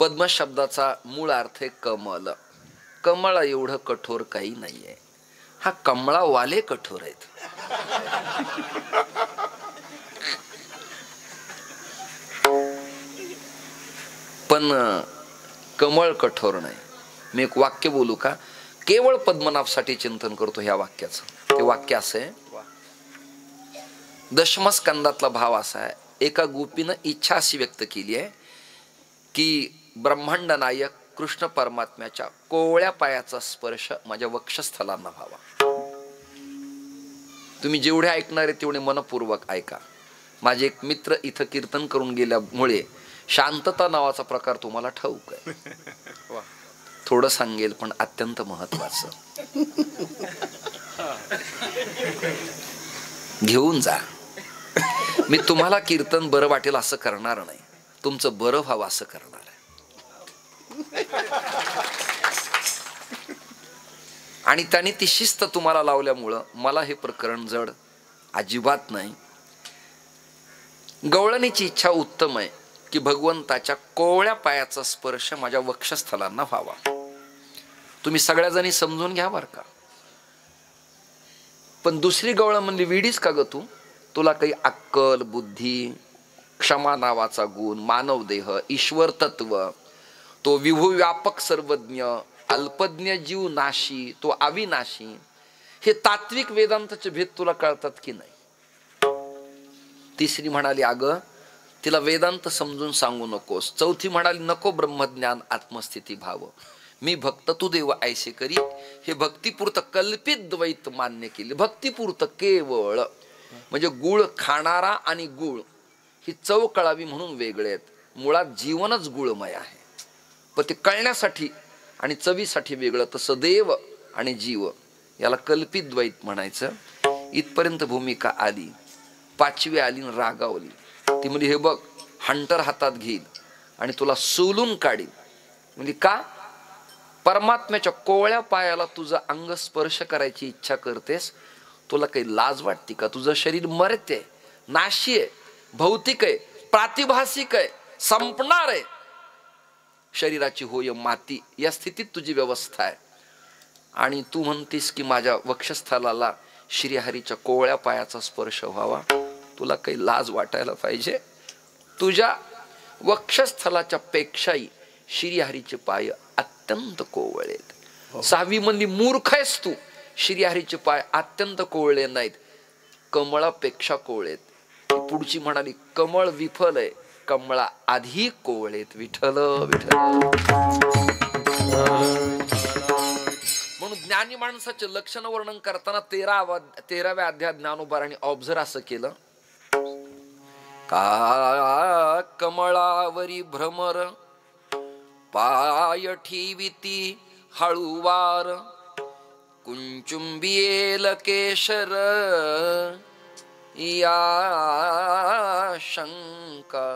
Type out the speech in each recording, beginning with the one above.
पद्म शब्दाचा मूळ अर्थ आहे कमल. कमळा एवढं कठोर काही नाहीये, हा कमळावाले कठोर आहेत. पण कमळ कठोर नाही. मी एक वाक्य बोलू का? केवळ पद्मनाभसाठी चिंतन करतो ह्या वाक्याचं. ते वाक्य असं आहे, दशमस्कंदातला भाव असा आहे, एका गोपीनं इच्छा अशी व्यक्त केली आहे की ब्रह्मांड नायक कृष्ण परमात्म्याच्या कोवळ्या पायाचा स्पर्श माझ्या वक्षस्थलांना व्हावा. तुम्ही जेवढे ऐकणार आहे तेवढे मनपूर्वक ऐका. माझे एक मित्र इथं कीर्तन करून गेल्यामुळे शांतता नावाचा प्रकार तुम्हाला ठाऊक आहे. थोडं सांगेल पण अत्यंत महत्वाचं. घेऊन जा. मी तुम्हाला कीर्तन बरं वाटेल असं करणार नाही, तुमचं बरं व्हावं असं करणार आहे. आणि त्याने ती शिस्त तुम्हाला लावल्यामुळं मला हे प्रकरण जड अजिबात नाही. गवळणीची इच्छा उत्तम आहे की भगवंताच्या कोवळ्या पायाचा स्पर्श माझ्या वक्षस्थलांना व्हावा. तुम्ही सगळ्या जणी समजून घ्या बर का. पण दुसरी गवळण म्हणली, विडीस का ग तू? तुला काही अक्कल, बुद्धी, क्षमा नावाचा गुण, मानव देह, ईश्वर तत्व, तो विभू व्यापक सर्वज्ञ, अल्पज्ञ जीव नाशी, तो अविनाशी, हे तात्विक वेदांताचे भेद तुला कळतात की नाही? तिसरी म्हणाली, अगं तिला वेदांत समजून सांगू नकोस. चौथी म्हणाली, नको ब्रह्मज्ञान आत्मस्थिती भाव, मी भक्त तू देव ऐसे करी. हे भक्तिपूर्त कल्पित द्वैत मान्य केले. भक्तिपूर्त केवळ म्हणजे गुळ खाणारा आणि गुळ ही चव कळावी म्हणून वेगळे आहेत. मुळात जीवनच गुळमय आहे, पण ते कळण्यासाठी आणि चवीसाठी वेगळं. तसं देव आणि जीव याला कल्पित द्वैत म्हणायचं. इथपर्यंत भूमिका आली. पाचवी आली रागावली. ती म्हणजे हे बघ, हंटर हातात घेईल आणि तुला सोलून काढील. म्हणजे का? परमात्म्याच्या कोवळ्या पायाला तुझं अंग स्पर्श करायची इच्छा करतेस, तुला काही लाज वाटते का? तुझं शरीर मरते, नाशी आहे, भौतिक आहे, प्रातिभासिक आहे, संपणार आहे. शरीराची होय माती, या स्थितीत तुझी व्यवस्था आहे. आणि तू म्हणतीस की माझ्या वक्षस्थलाला श्रीहरीच्या कोवळ्या पायाचा स्पर्श व्हावा. तुला काही लाज वाटायला पाहिजे. तुझ्या वक्षस्थलाच्या पेक्षाही श्रीहरीचे पाय अत्यंत कोवळेत. सहावी म्हणली, मूर्ख आहेस तू, श्रीहरीचे पाय अत्यंत कोवळे नाहीत, कमळापेक्षा कोवळेत. पुढची म्हणाली, कमळ विफल आहे, कमळा अधिक कोवळेत. विठ्ठल विठ्ठल. म्हणून ज्ञानी माणसाचे लक्षण वर्णन करताना 13व्या अध्याय ज्ञानोबाराने ऑब्झर्व असं केलं का, कमळावरी भ्रमर पाय ठेविती हळुवार, कुंचुंबियेल केशर या शंका.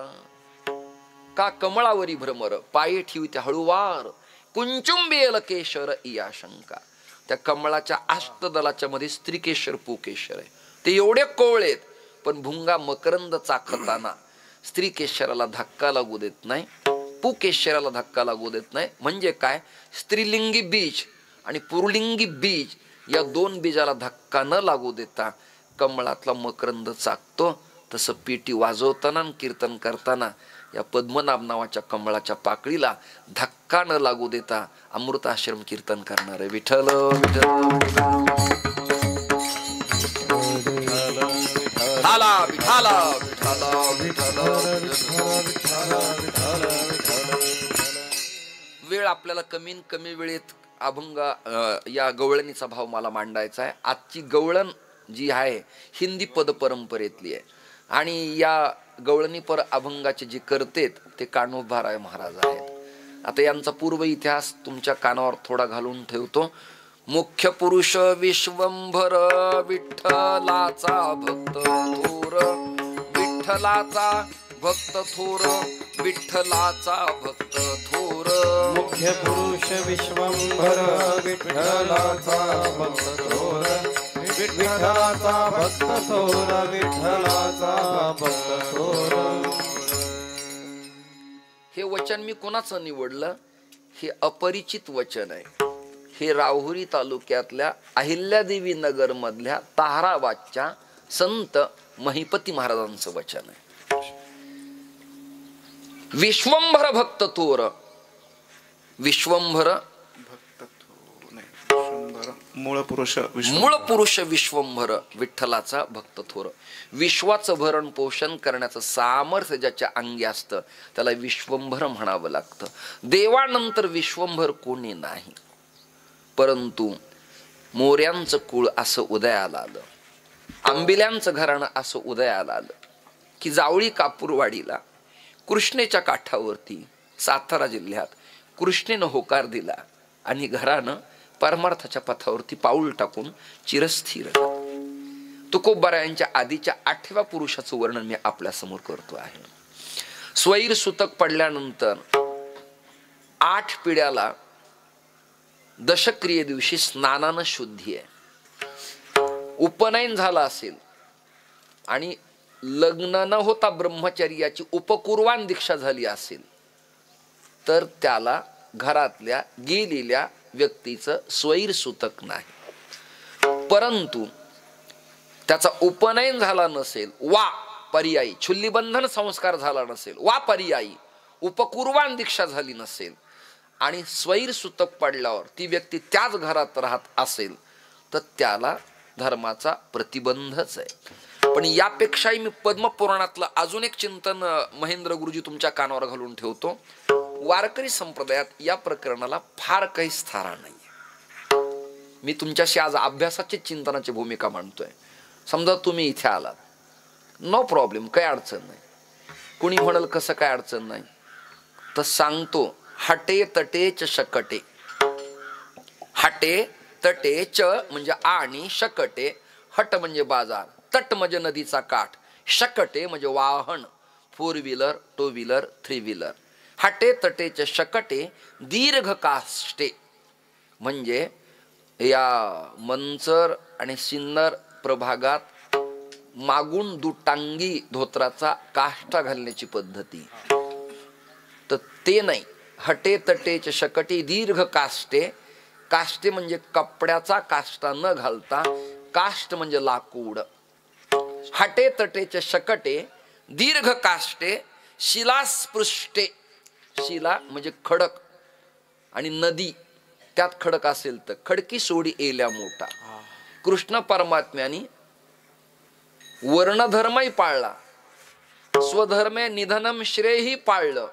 का कमळावरी भ्रमर पाय ठेविती हळुवार, कुंचुंबियेल केशर या शंका. त्या कमळाच्या अष्टदलाच्या मध्ये स्त्रीकेशर पुकेशर आहे. ते एवढे कोवळेत, पण भुंगा मकरंद चाखताना स्त्रीकेशराला धक्का लागू देत नाही, पुकेशराला धक्का लागू देत नाही. म्हणजे काय? स्त्रीलिंगी बीज आणि पुरलिंगी बीज या दोन बीजाला धक्का न लागू देता कमळातला मकरंद चाकतो. तसं पेटी वाजवताना कीर्तन करताना या पद्मनाभ नावाच्या कमळाच्या पाकळीला धक्का न लागू देता अमृत आश्रम कीर्तन करणार आहे. विठ्ठल वेळ आपल्याला कमीत कमी वेळेत अभंग या गवळणीचा भाव मला मांडायचा आहे. आजची गवळण जी आहे हिंदी पद परंपरेतली आहे आणि या गवळणी पर अभंगाचे जे करतेत ते कान्होबाराय महाराज आहेत. आता यांचा पूर्व इतिहास तुमच्या कानावर थोडा घालून ठेवतो. मुख्य पुरुष विश्वंभर, विठ्ठलाचा भक्त थोर, विठ्ठलाचा भक्त थोर, विठ्ठलाचा भक्त थोर. मुख्य पुरुष विश्वंभर, विठ्ठलाचा भक्त थोर, विठ्ठलाचा भक्त थोर, विठ्ठलाचा भक्त थोर. हे वचन मी कोणाचं निवडलं? हे अपरिचित वचन आहे. हे राहुरी तालुक्यातल्या अहिल्यादेवी नगर मधल्या ताहराबादच्या संत महिपती महाराजांचं वचन आहे. विश्वंभर भक्त थोर, विश्वंभर मूळ पुरुष विश्वंभर, विठ्ठलाचा भक्त थोर. विश्वाचं भरण पोषण करण्याचं सामर्थ्य ज्याच्या अंगी असतं त्याला विश्वंभर म्हणावं लागतं. देवानंतर विश्वंभर कोणी नाही. परंतु मोऱ्यांचं कुळ असं उदयाला आलं, आंबिल्यांचं घराणं असं उदयाला आलं की जावळी कापूरवाडीला कृष्णेच्या काठावरती सातारा जिल्ह्यात कृष्णेनं होकार दिला आणि घरानं परमार्थाच्या पथावरती पाऊल टाकून चिरस्थिर झालं. तुकोबारायांच्या आधीच्या 8व्या पुरुषाचं वर्णन मी आपल्या समोर करतो आहे. स्वैर सुतक पडल्यानंतर 8 पिढ्याला दशक्रिये दिवशी स्नानानं शुद्धी आहे. उपनयन झालं असेल आणि लग्न न होता ब्रह्मचर्याची उपकुर्वान दीक्षा झाली असेल तर त्याला घरातल्या गेलेल्या व्यक्तीचं स्वैर सुतक नाही. परंतु त्याचा उपनयन झाला नसेल वा पर्यायी छुल्लीबंधन संस्कार झाला नसेल वा पर्यायी उपकुर्वान दीक्षा झाली नसेल आणि स्वैर सुतक पडल्यावर ती व्यक्ती त्याच घरात राहत असेल तर त्याला धर्माचा प्रतिबंधच आहे. पण यापेक्षाही मी पद्मपुराणातलं अजून एक चिंतन महेंद्र गुरुजी तुमच्या कानावर घालून ठेवतो. वारकरी संप्रदायात या प्रकरणाला फार काही स्थारा नाही. मी तुमच्याशी आज अभ्यासाची चिंतनाची भूमिका मांडतोय. समजा तुम्ही इथे आलात, नो प्रॉब्लेम, काही अडचण नाही. कुणी म्हणाल कसं काय अडचण नाही तर सांगतो. हटे तटे च शकटे, हटे तटे च म्हणजे आणि शकटे, हट म्हणजे बाजार, तट म्हणजे नदीचा काठ, शकटे म्हणजे वाहन, 4 व्हीलर 2 व्हीलर 3 व्हीलर. हटे तटेचे शकटे दीर्घ काष्टे म्हणजे या मंचर आणि सिन्नर प्रभागात मागून दुटांगी धोत्राचा काष्टा घालण्याची पद्धती, तर ते नाही. हटे तटेचे शकटे दीर्घ काष्टे, काष्टे म्हणजे कपड्याचा काष्टा न घालता, काष्ट म्हणजे लाकूड. हटे तटेचे शकटे दीर्घ काष्टे शिलास्पृष्टे, शिला म्हणजे खडक आणि नदी त्यात खडक असेल तर खडकी सोडी एल्या मोठा. कृष्ण परमात्म्याने वर्णधर्मही पाळला, स्वधर्मे निधनम श्रेयही पाळलं,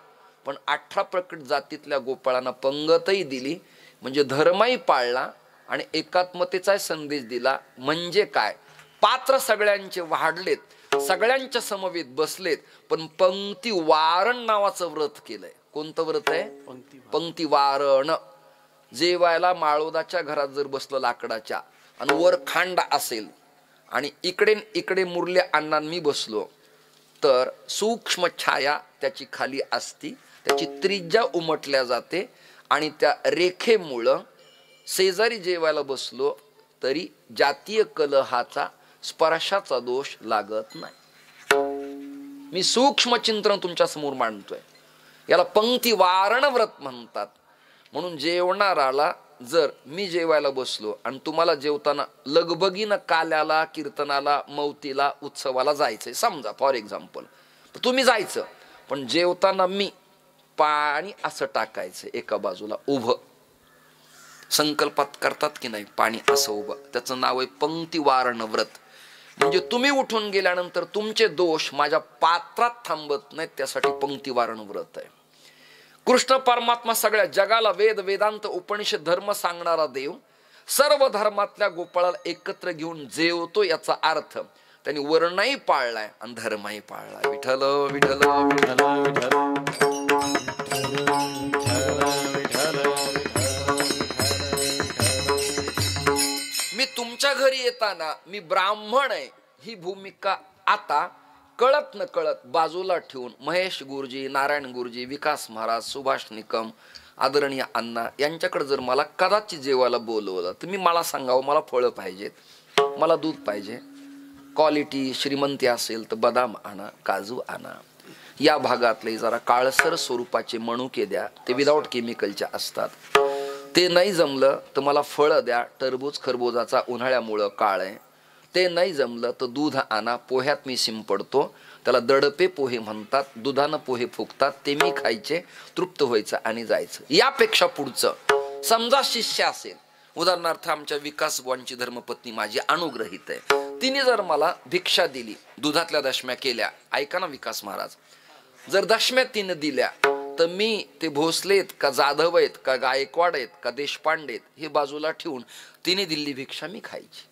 पण 18 प्रकट जातीतल्या गोपाळांना पंगतही दिली म्हणजे धर्मही पाळला आणि एकात्मतेचा संदेश दिला. म्हणजे काय? पात्र सगळ्यांचे वाढलेत, सगळ्यांच्या समवेत बसलेत, पण पंक्ती वारण नावाचं व्रत केलंय. कोणतं व्रत आहे? पंक्ती वारण. जेवायला माळोदाच्या घरात जर बसलं लाकडाच्या आणि वर खांड असेल आणि इकडे इकडे मुरल्या अन्नान मी बसलो तर सूक्ष्म छाया त्याची खाली असती, त्याची त्रिज्या उमटल्या जाते आणि त्या रेखेमुळं शेजारी जेवायला बसलो तरी जातीय कलहाचा स्पर्शाचा दोष लागत नाही. मी सूक्ष्म चिंतन तुमच्या समोर मांडतोय. याला पंक्ती वारण व्रत म्हणतात. म्हणून जेवणाराला जर मी जेवायला बसलो आणि तुम्हाला जेवताना लगबगीनं काल्याला, कीर्तनाला, मौतीला, उत्सवाला जायचंय समजा फॉर एक्झाम्पल, तुम्ही जायचं, पण जेवताना मी पाणी असं टाकायचं एका बाजूला उभं. संकल्पात करतात की नाही पाणी असं उभं, त्याचं नाव आहे पंक्ती वारण व्रत. म्हणजे तुम्ही उठून गेल्यानंतर तुमचे दोष माझ्या पात्रात थांबत नाहीत, त्यासाठी पंक्ती वारण व्रत आहे. कृष्ण परमात्मा सगळ्या जगाला वेद वेदांत उपनिषद धर्म सांगणारा देव सर्व धर्मातल्या गोपाळाला एकत्र घेऊन जेवतो. याचा अर्थ त्यांनी वर्णही पाळलाय आणि धर्मही पाळलाय. विठ्ठल विठ्ठल विठ्ठल विठ्ठल. मी तुमच्या घरी येताना मी ब्राह्मण आहे ही भूमिका आता कळत न कळत बाजूला ठेवून महेश गुरुजी, नारायण गुरुजी, विकास महाराज, सुभाष निकम, आदरणीय अण्णा यांच्याकडे जर मला कदाचित जेवायला बोलवलं तर मी मला सांगावं मला फळं पाहिजेत, मला दूध पाहिजे, क्वालिटी श्रीमंती असेल तर बदाम आणा, काजू आणा. या भागातले जरा काळसर स्वरूपाचे मनुके द्या, ते विदाऊट केमिकलच्या असतात. ते नाही जमलं तर मला फळं द्या, टरबूज खरबुजाचा उन्हाळ्यामुळं काळ आहे. ते नाही जमलं तर दूध आणा, पोह्यात मी शिंपडतो, त्याला दडपे पोहे म्हणतात, दुधानं पोहे फुगतात, ते मी खायचे, तृप्त व्हायचं आणि जायचं. यापेक्षा पुढचं समजा शिष्य असेल, उदाहरणार्थ आमच्या विकास बुवांची धर्मपत्नी माझी अनुग्रहित आहे, तिने जर मला भिक्षा दिली, दुधातल्या दशम्या केल्या, ऐका ना विकास महाराज, जर दशम्या तिने दिल्या तर मी ते भोसलेत का जाधव आहेत का गायकवाड आहेत का देशपांडे आहेत हे बाजूला ठेवून तिने दिलेली भिक्षा मी खायची.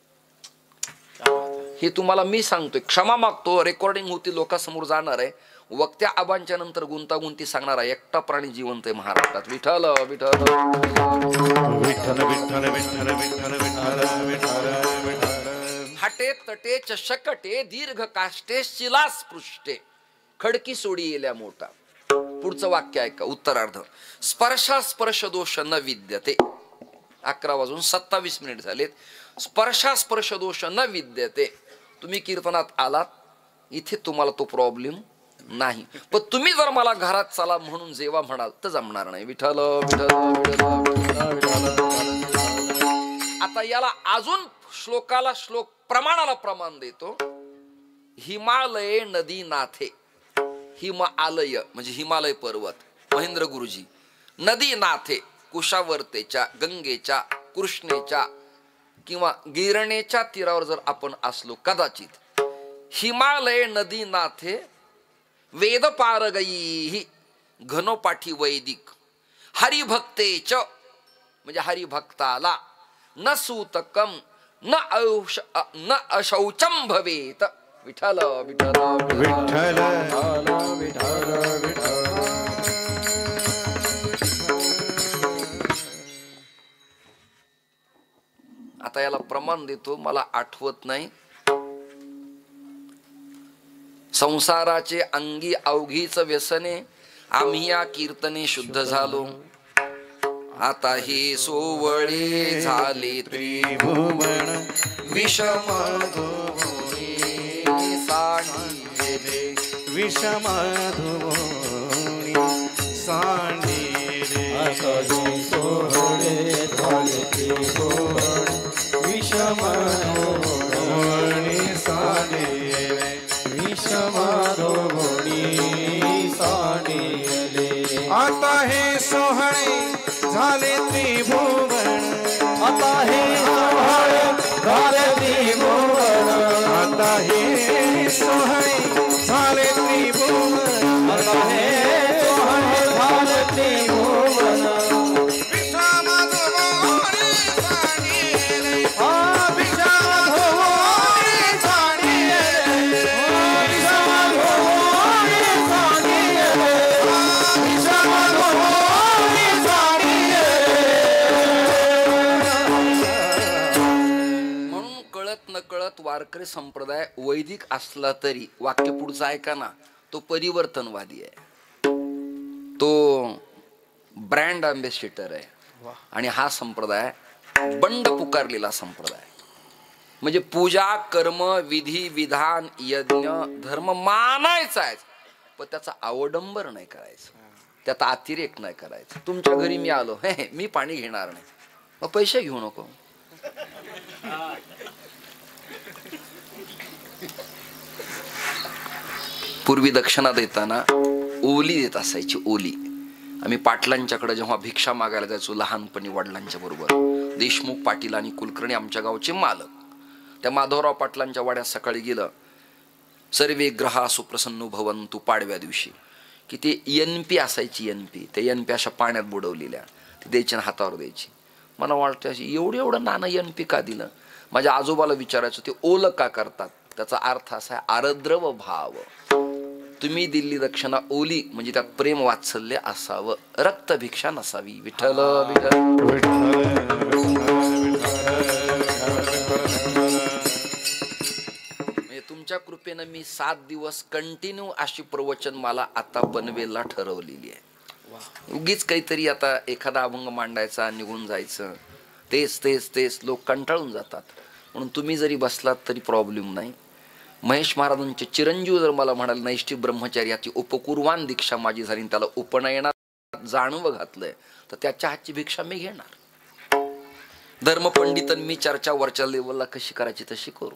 हे तुम्हाला मी सांगतोय, क्षमा मागतो, रेकॉर्डिंग होती, लोकांसमोर जाणार आहे. वक्त्या आबांच्या नंतर गुंतागुंती सांगणारा एकटा प्राणी जिवंत आहे महाराष्ट्रात. विठ्ठल विठ्ठल विठ्ठल विठ्ठल विठ्ठल विठ्ठल विठ्ठल विठ्ठल. हटे तटे चषकटे दीर्घ काष्टे शिलास पृष्ठे खडकी सोडी येल्या मोठा. पुढचं वाक्य ऐका, उत्तरार्ध. स्पर्शास्पर्श दोष न विद्यते. 11:27 झालेत. स्पर्शास्पर्श दोष न विद्यते. तुम्ही कीर्तनात आलात, इथे तुम्हाला तो प्रॉब्लेम नाही, पण तुम्ही जर मला घरात चला म्हणून जेव्हा म्हणाल तर जमणार नाही. विठ्ठल विठ्ठल. आता याला अजून श्लोकाला श्लोक, प्रमाणाला प्रमाण देतो. हिमालय नदी नाथे. हिमालय म्हणजे हिमालय पर्वत, महेंद्र गुरुजी. नदी नाथे, कुशावर्तेच्या, गंगेच्या, कृष्णेच्या किंवा गिरणेच्या तीरावर जर आपण असलो कदाचित. हिमालय नदी नाथे वेद पारगई घनोपाठी वैदिक हरिभक्तेच म्हणजे हरिभक्ताला न सूतकम न अशौचम भवेत. विठ्ठल विठ्ठल विठ्ठल विठ्ठल. आता याला प्रमाण देतो, मला आठवत नाही. संसाराचे अंगी अवघीच व्यसने आम्ही या कीर्तने शुद्ध झालो. आता हे सोवळे झाले त्रिभुवन विषम सांडिले. विषम धुवोणी सांडिले. आता हे सोवळे झाले त्रिभुवन विषम धुवोणी सांडिले. विषम धुवोणी सांडिले. आता हे सोहळे झाले त्रिभुवन. आता हे सोहळे झाले त्रिभुवन. आता हे सोहळे झाले त्रिभुवन. आता हे सोहळे झाले त्रिभुवन. विषम धुवोणी सांडिले. विषम धुवोणी सांडिले. विषम धुवोणी सांडिले. विषम धुवोणी सांडिले. म्हणून कळत न कळत वारकरी संप्रदाय वैदिक असला तरी, वाक्य पुढचं ऐका ना, तो परिवर्तनवादी आहे, तो ब्रँड अँबॅसेडर आहे. आणि हा संप्रदाय बंड पुकारलेला संप्रदाय. म्हणजे पूजा कर्म विधी विधान यज्ञ धर्म मानायचा आहे, पण त्याचा अवडंबर नाही करायचं, त्याचा अतिरेक नाही करायचा. तुमच्या घरी मी आलो, हे मी पाणी घेणार नाही, मग पैसे घेऊ नको. पूर्वी दक्षिणा देताना ओली देत असायची, ओली. आम्ही पाटलांच्याकडे जेव्हा भिक्षा मागायला जायचो लहानपणी वडिलांच्या बरोबर, देशमुख पाटील आणि कुलकर्णी आमच्या गावचे मालक, त्या माधवराव पाटलांच्या वाड्यात सकाळी गेलं, सर्वे ग्रहा सुप्रसन्न भवंतु पाडव्या दिवशी, की ते एनपी असायची, एनपी, ते एनपी अशा पाण्यात बुडवलेल्या, ती द्यायची ना हातावर द्यायची. मला वाटतं अशी एवढं नाणं एनपी का दिलं. माझ्या आजोबाला विचारायचं ते ओलं का करतात, त्याचा अर्थ असा आहे आरद्रव भाव. तुम्ही दिल्ली दक्षिणा ओली म्हणजे त्यात प्रेम वात्सल्य असावं, रक्तभिक्षा नसावी. विठ्ठल म्हणजे तुमच्या कृपेनं मी 7 दिवस कंटिन्यू अशी प्रवचन मला आता पनवेलला ठरवलेली आहे. उगीच काहीतरी आता एखादा अभंग मांडायचा निघून जायचं, तेच तेच तेच लोक कंटाळून जातात. म्हणून तुम्ही जरी बसलात तरी प्रॉब्लेम नाही. महेश महाराजांचे चिरंजीव जर मला म्हणाले नैष्ठिक ब्रह्मचर्याची उपकुर्वान दीक्षा माझी झाली, त्याला उपनयनात जाणवं घातलंय, तर त्याच्या हातची भिक्षा मी घेणार. धर्मपंडितन मी चर्चा वरच्या लेवलला कशी करायची तशी करू.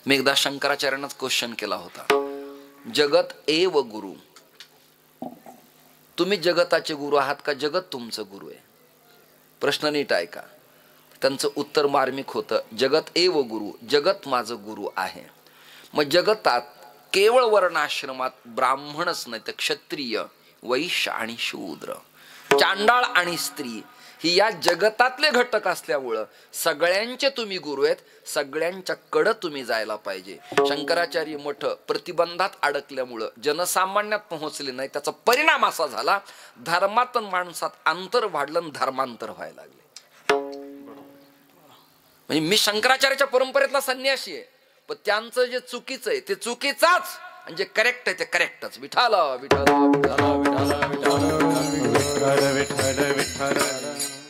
मी एकदा शंकराचार्यांनाच क्वेश्चन केला होता, जगत एव गुरु, तुम्ही जगताचे गुरु आहात का जगत तुमचं गुरु आहे? प्रश्न नीट ऐका. त्यांचं उत्तर मार्मिक होतं, जगत एव गुरु, जगत माझं गुरु आहे. मग जगतात केवळ वर्णाश्रमात ब्राह्मणच नाही तर क्षत्रिय, वैश्य आणि शूद्र, चांडाळ आणि स्त्री ही या जगतातले घटक असल्यामुळं सगळ्यांचे तुम्ही गुरु आहेत, सगळ्यांच्याकडं तुम्ही जायला पाहिजे. शंकराचार्य मठ प्रतिबंधात अडकल्यामुळं जनसामान्यात पोहोचले नाही. त्याचा परिणाम असा झाला, धर्मात माणसात अंतर वाढलं आणि धर्मांतर व्हायला लागले. म्हणजे मी शंकराचार्याच्या परंपरेतला संन्यासी आहे, पण त्यांचं जे चुकीचं आहे ते चुकीचाच आणि जे करेक्ट आहे ते करेक्टच. विठाल विठाल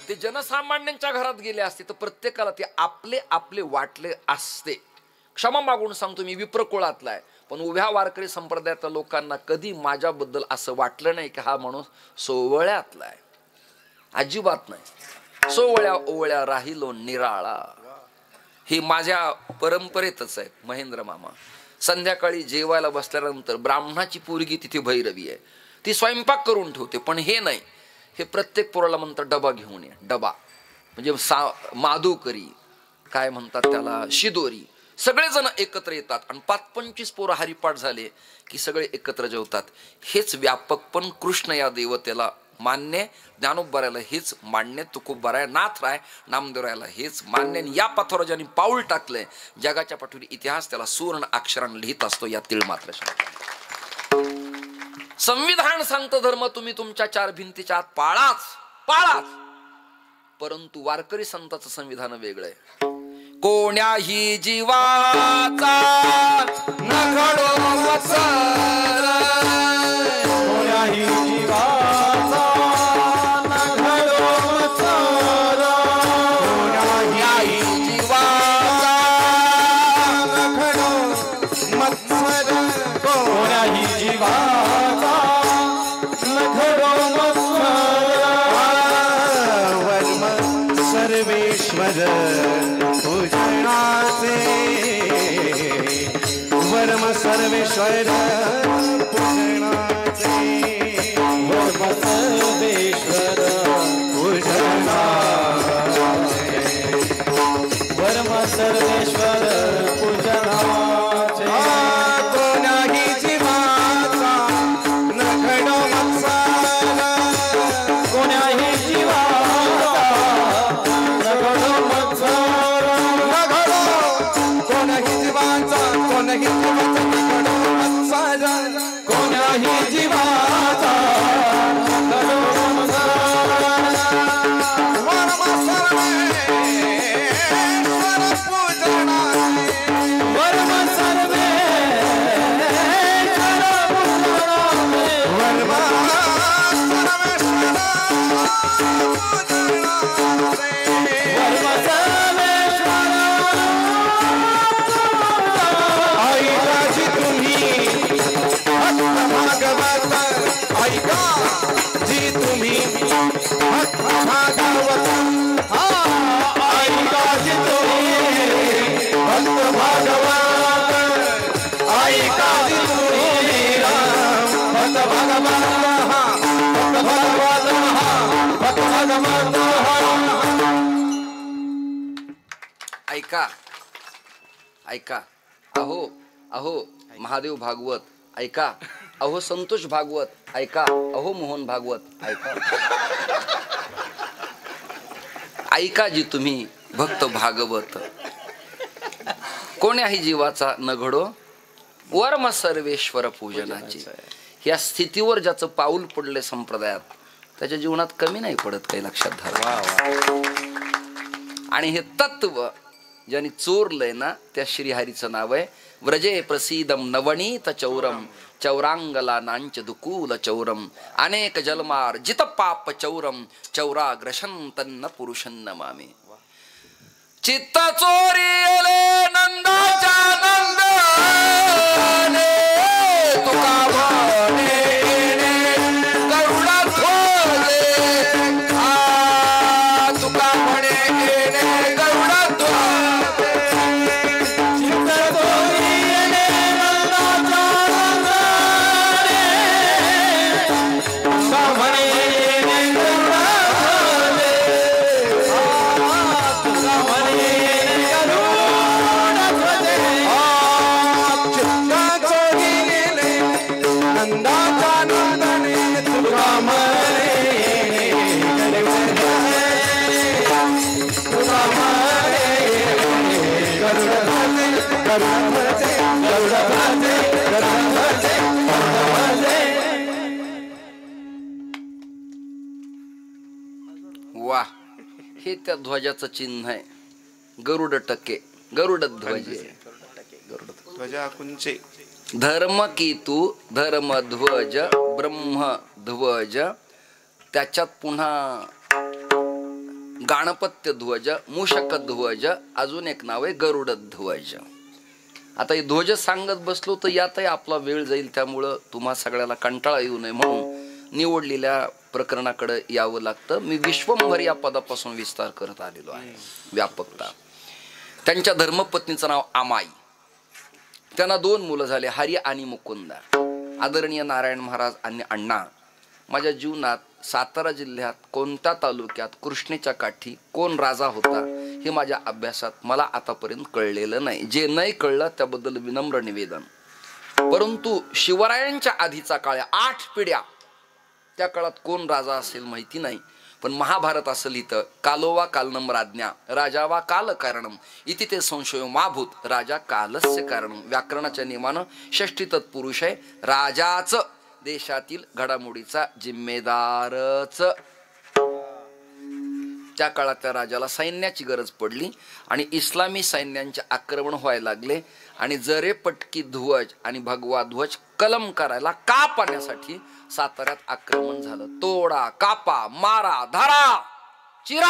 ते जनसामान्यांच्या घरात गेले असते तर प्रत्येकाला ते आपले आपले वाटले असते. क्षमा मागून सांगतो, मी विप्रकुळातला आहे, पण उभ्या वारकरी संप्रदायातल्या लोकांना कधी माझ्याबद्दल असं वाटलं नाही की हा माणूस सोवळ्यातला आहे. अजिबात नाही. सोवळ्या ओवळ्या राहिलो निराळा, हे माझ्या परंपरेतच आहे. महेंद्र मामा संध्याकाळी जेवायला बसल्यानंतर ब्राह्मणाची पोरगी तिथे भैरवी आहे, ती स्वयंपाक करून ठेवते, पण हे नाही, हे प्रत्येक पोराला म्हणतात डबा घेऊन ये. डबा म्हणजे माधुकरी काय म्हणतात त्याला, शिदोरी, सगळेजण एकत्र येतात आणि 5-25 पोरं हरिपाठ झाले की सगळे एकत्र जेवतात. हेच व्यापक, पण कृष्ण या देवतेला मान्य, ज्ञानोबरायला हेच मान्य, तुकोबराय, नाथराय, नामदेवरायला हेच मान्य. या पथावर ज्यांनी पाऊल टाकलंय, जगाच्या पाठीवर इतिहास त्याला सुवर्ण अक्षराने लिहित असतो या तीळ मात्र शब्दात. संविधान सांगतं धर्म तुम्ही तुमच्या 4 भिंतीच्या आत पाळाच पाळाच, परंतु वारकरी संतांचं संविधान वेगळं आहे. कोण्याही जीवाचा न घडो मत्सर, कोण्याही जीवाचा न घडो मत्सर, कोण्याही जीवाचा न घडो मत्सर, कोण्याही जीवाचा न घडो मत्सर. वर्म सर्वेश्वर पूजनाचे, वर्म सर्वेश्वर पूजनाचे, वर्म सर्वेश्वर पूजनाचे, वर्म सर्वेश्वर पूजनाचे. कोण्याही जीवाचा न घडो मत्सर, कोण्याही जीवाचा न घडो मत्सर, न घडो कोण्याही जीवाचा, कोण्याही जीवाचा न घडो मत्सर, कोण्याही जीवाचा न घडो मत्सर. वर्म सर्वेश्वर पूजनाचे, वर्म सर्वेश्वर पूजनाचे, वर्म ऐकाजी तुम्ही भक्त भागवत, ऐका जी तुम्ही भक्त भागवत, ऐकाजी तुम्ही भक्त भागवत, ऐकाजी तुम्ही भक्त भागवत, भक्त भागवत, भक्त भागवत. ऐका ऐका, अहो अहो महादेव भागवत ऐका, अहो संतोष भागवत ऐका, अहो मोहन भागवत ऐका. ऐका जी तुम्ही भक्त भागवत, कोण्याही जीवाचा न घडो वर्म सर्वेश्वर पूजनाची. या स्थितीवर ज्याचं पाऊल पडले संप्रदायात त्याच्या जीवनात कमी नाही पडत, काही लक्षात धरा. आणि हे तत्व ज्यांनी चोरलंय ना त्या श्रीहरीचं नाव आहे व्रजे प्रसीदम नवनीत चौरम, चौरांगला नांच दुकूल चौरम, अनेक जलमार जित पाप चौरम, चौराग्रशंतन्न पुरुषन्न मामे. चित्त चोरी नंदाचा नंद वा, हे त्या ध्वजाचं चिन्ह आहे. गरुड टके, गरुड ध्वज, ध्वजा कुंचे. धर्म केतू, धर्म ध्वज, ब्रह्म ध्वज, त्याच्यात पुन्हा गाणपत्य ध्वज, मूषक ध्वज, अजून एक नाव आहे गरुड ध्वज. आता हे ध्वज सांगत बसलो तर यातही आपला वेळ जाईल, त्यामुळं तुम्हा सगळ्याला कंटाळा येऊ नये म्हणून निवडलेल्या प्रकरणाकडे यावं लागतं. मी विश्वंभर या पदापासून विस्तार करत आलेलो आहे, व्यापकता. त्यांच्या धर्मपत्नीचं नाव आमाई. त्यांना 2 मुलं झाले, हरी आणि मुकुंदा. आदरणीय नारायण महाराज आणि अण्णा, माझ्या जीवनात सातारा जिल्ह्यात कोणत्या तालुक्यात कृष्णेच्या काठी कोण राजा होता हे माझ्या अभ्यासात मला आतापर्यंत कळलेलं नाही. जे नाही कळलं त्याबद्दल विनम्र निवेदन. परंतु शिवरायांच्या आधीचा काळ, 8 पिढ्या, त्या काळात कोण राजा असेल माहिती नाही. पण महाभारत असं लिहितं, कालोवा कालनम राज्ञा राजावा काल कारणम इति ते संशयो माभूत राजा कालस्य कारणम. व्याकरणाच्या नियमानं षष्ठी तत्पुरुष आहे. राजाच देशातील घडामोडीचा जिम्मेदारच. त्या काळात त्या राजाला सैन्याची गरज पडली आणि इस्लामी सैन्यांचे आक्रमण व्हायला लागले आणि जरे पटकी ध्वज आणि भगवा ध्वज कलम करायला काप आणण्यासाठी साताऱ्यात आक्रमण झालं. तोडा, कापा, मारा, धारा, चिरा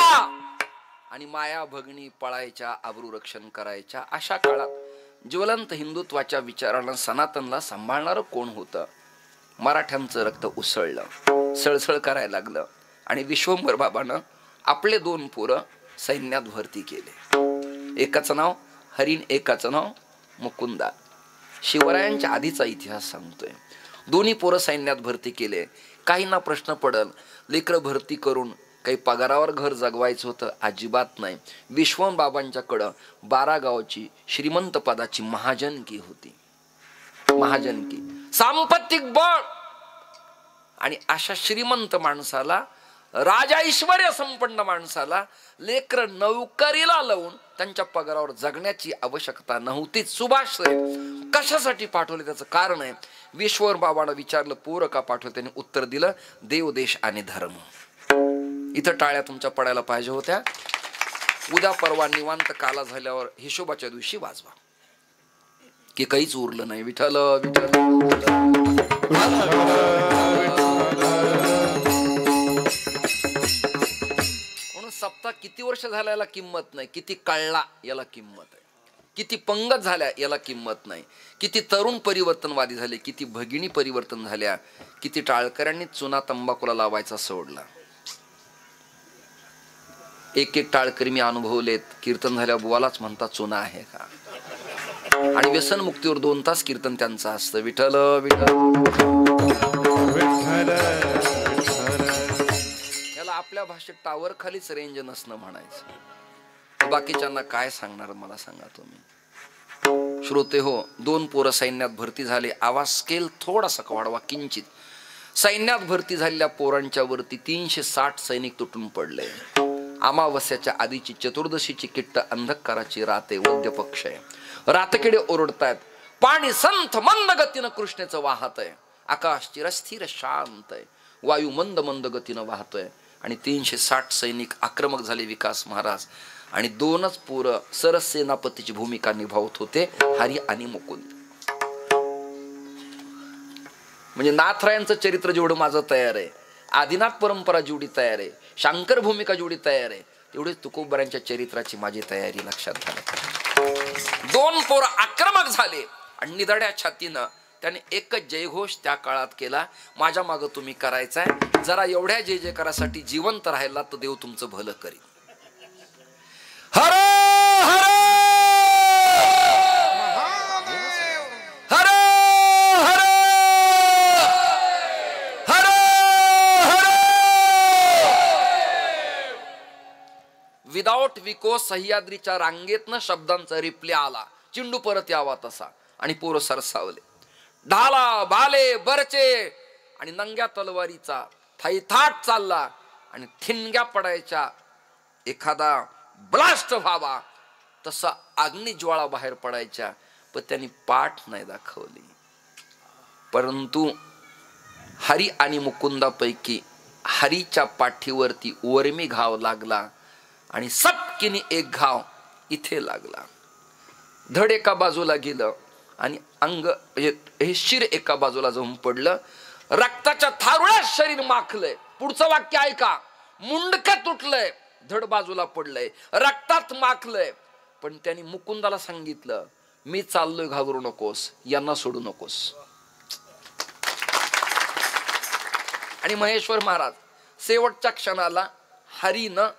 आणि माया भगिनी पळायच्या, आबरू रक्षण करायच्या. अशा काळात ज्वलंत हिंदुत्वाच्या विचारानं सनातनला सांभाळणारं कोण होतं? मराठ्यांचं रक्त उसळलं, सळसळ करायला लागलं आणि विश्वंभर बाबानं आपले 2 पोरं सैन्यात भरती केले. एकाचं नाव हरीण, एकाचं नाव मुकुंदा. शिवरायांच्या आधीचा इतिहास सांगतोय. दोन्ही पोरं सैन्यात भरती केले. काहींना प्रश्न पडल, लेकरं भरती करून काही पगारावर घर जगवायचं होतं? अजिबात नाही. विश्वंभर बाबांच्याकडं 12 गावची श्रीमंत पदाची महाजनकी होती. महाजनकी, सांपत्तिक बळ. आणि अशा श्रीमंत माणसाला, राजा ऐश्वर्य संपन्न माणसाला लेकर नौकरीला लावून त्यांच्या पगारावर जगण्याची आवश्यकता नव्हतीच. सुभाष कशासाठी पाठवले त्याचं कारण आहे. विश्वंभर बाबांना विचारलं पोरं का पाठवले, त्यांनी उत्तर दिलं देव, देश आणि धर्म. इथं टाळ्या तुमच्या पडायला पाहिजे होत्या. उद्या परवा निवांत काला झाल्यावर हिशोबाच्या दिवशी वाजवा की काहीच उरलं नाही. विठ्ठल विठ्ठल. म्हणून सप्ताह किती वर्ष झाल्या याला किंमत नाही, किती कळला याला किंमत आहे, किती पंगत झाल्या याला किंमत नाही, किती तरुण परिवर्तनवादी झाले, किती भगिनी परिवर्तन झाल्या, किती टाळकऱ्यांनी चुना तंबाखूला लावायचा सोडला. एक एक टाळकरी मी अनुभवलेत. कीर्तन झाल्यावर बुवालाच म्हणतात चुना आहे का. आणि व्यसन मुक्तीवर 2 तास कीर्तन त्यांचं असतं. विठ्ठल विठ्ठल. याला आपल्या भाषेत टावर खालीच रेंज नसणं म्हणायचं. बाकीच्यांना काय सांगणार मला सांगा तुम्ही. श्रोते हो, 2 पोरं सैन्यात भरती झाले. आवाज स्केल थोडासा वाढवा किंचित. सैन्यात भरती झालेल्या पोरांच्या वरती 360 सैनिक तुटून पडले. अमावस्याच्या आधीची चतुर्दशीची किट्ट अंधकाराची राते, वद्य पक्ष आहे. रातकिडे ओरडतायत. पाणी संथ मंद गतीनं कृष्णेचं वाहत आहे. आकाश चिरस्थिर शांत आहे. वायू मंद मंद गतीनं वाहतोय आणि 360 सैनिक आक्रमक झाले. विकास महाराज आणि 2च पोरं सरस सेनापतीची भूमिका निभावत होते, हरी आणि मुकुंद. म्हणजे नाथरायांचं चरित्र जेवढं माझं तयार आहे, आदिनाथ परंपरा जेवढी तयार आहे, शंकर भूमिका जेवढी तयार आहे, तेवढीच तुकोबरांच्या चरित्राची माझी तयारी लक्षात झाली. 2 पोरं आक्रमक झाले आणि निधड्या छातीनं त्याने एकच जयघोष त्या काळात केला, माझ्या मागं तुम्ही करायचाय. जरा एवढ्या जय जयकारासाठी जिवंत राहिला तर देव तुमचं भलं करील. हर हर हर हर हर हर. विदाउट विको सह्याद्रीच्या रांगेतनं शब्दांचा रिप्ले आला. चिंडू परत यावा तसा आणि पोरं सरसावले. ढाला बाले बरचे आणि नंग्या तलवारीचा थैथाट चालला आणि ठिणग्या पडायच्या. एखादा ब्लास्ट व्हावा तसा अग्निज्वाळा बाहेर पडायच्या पण त्यांनी पाठ नाही दाखवली. परंतु हरी आणि मुकुंदापैकी हरीच्या पाठीवरती वर्मी घाव लागला आणि सपकीने एक घाव इथे लागला. धड एका बाजूला गेलं आणि अंग हे शिर एका बाजूला जाऊन पडलं. रक्ताच्या थारोळ्यात शरीर माखलंय. पुढचं वाक्य ऐका. मुंडकं तुटलंय, धड बाजूला पडलंय, रक्तात माखलंय. पण त्यांनी मुकुंदाला सांगितलं, मी चाललोय, घाबरू नकोस, यांना सोडू नकोस. आणि महेश्वर महाराज शेवटच्या क्षणाला हरीनं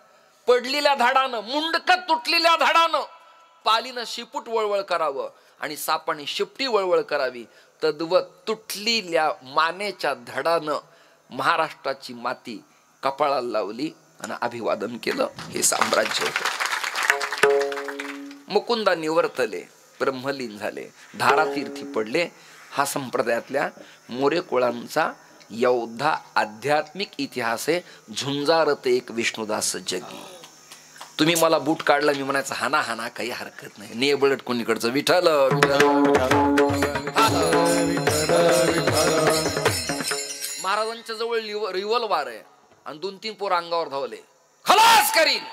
पडलेल्या धाडानं, मुंडकं तुटलेल्या धाडानं पालीनं शिपूट वळवळ करावं आणि सापाने शिपटी वळवळ करावी, तद्वत तुटलेल्या मानेच्या धडानं महाराष्ट्राची माती कपाळाला लावली आणि अभिवादन केलं. हे साम्राज्य होतं. मुकुंदा निवर्तले, ब्रह्मलीन झाले, धारातीर्थी पडले. हा संप्रदायातल्या मोरे कुळांचा एवढा आध्यात्मिक इतिहास आहे. झुंजारत एक विष्णुदास जगी. तुम्ही मला बूट काढला, मी म्हणायचं हाना हाना, काही हरकत नाही. ने बळट कोणीकडचं विठ्ठल. महाराजांच्या जवळ रिव्हॉल्वर आहे आणि 2-3 पोर अंगावर धावले, खलास करीन.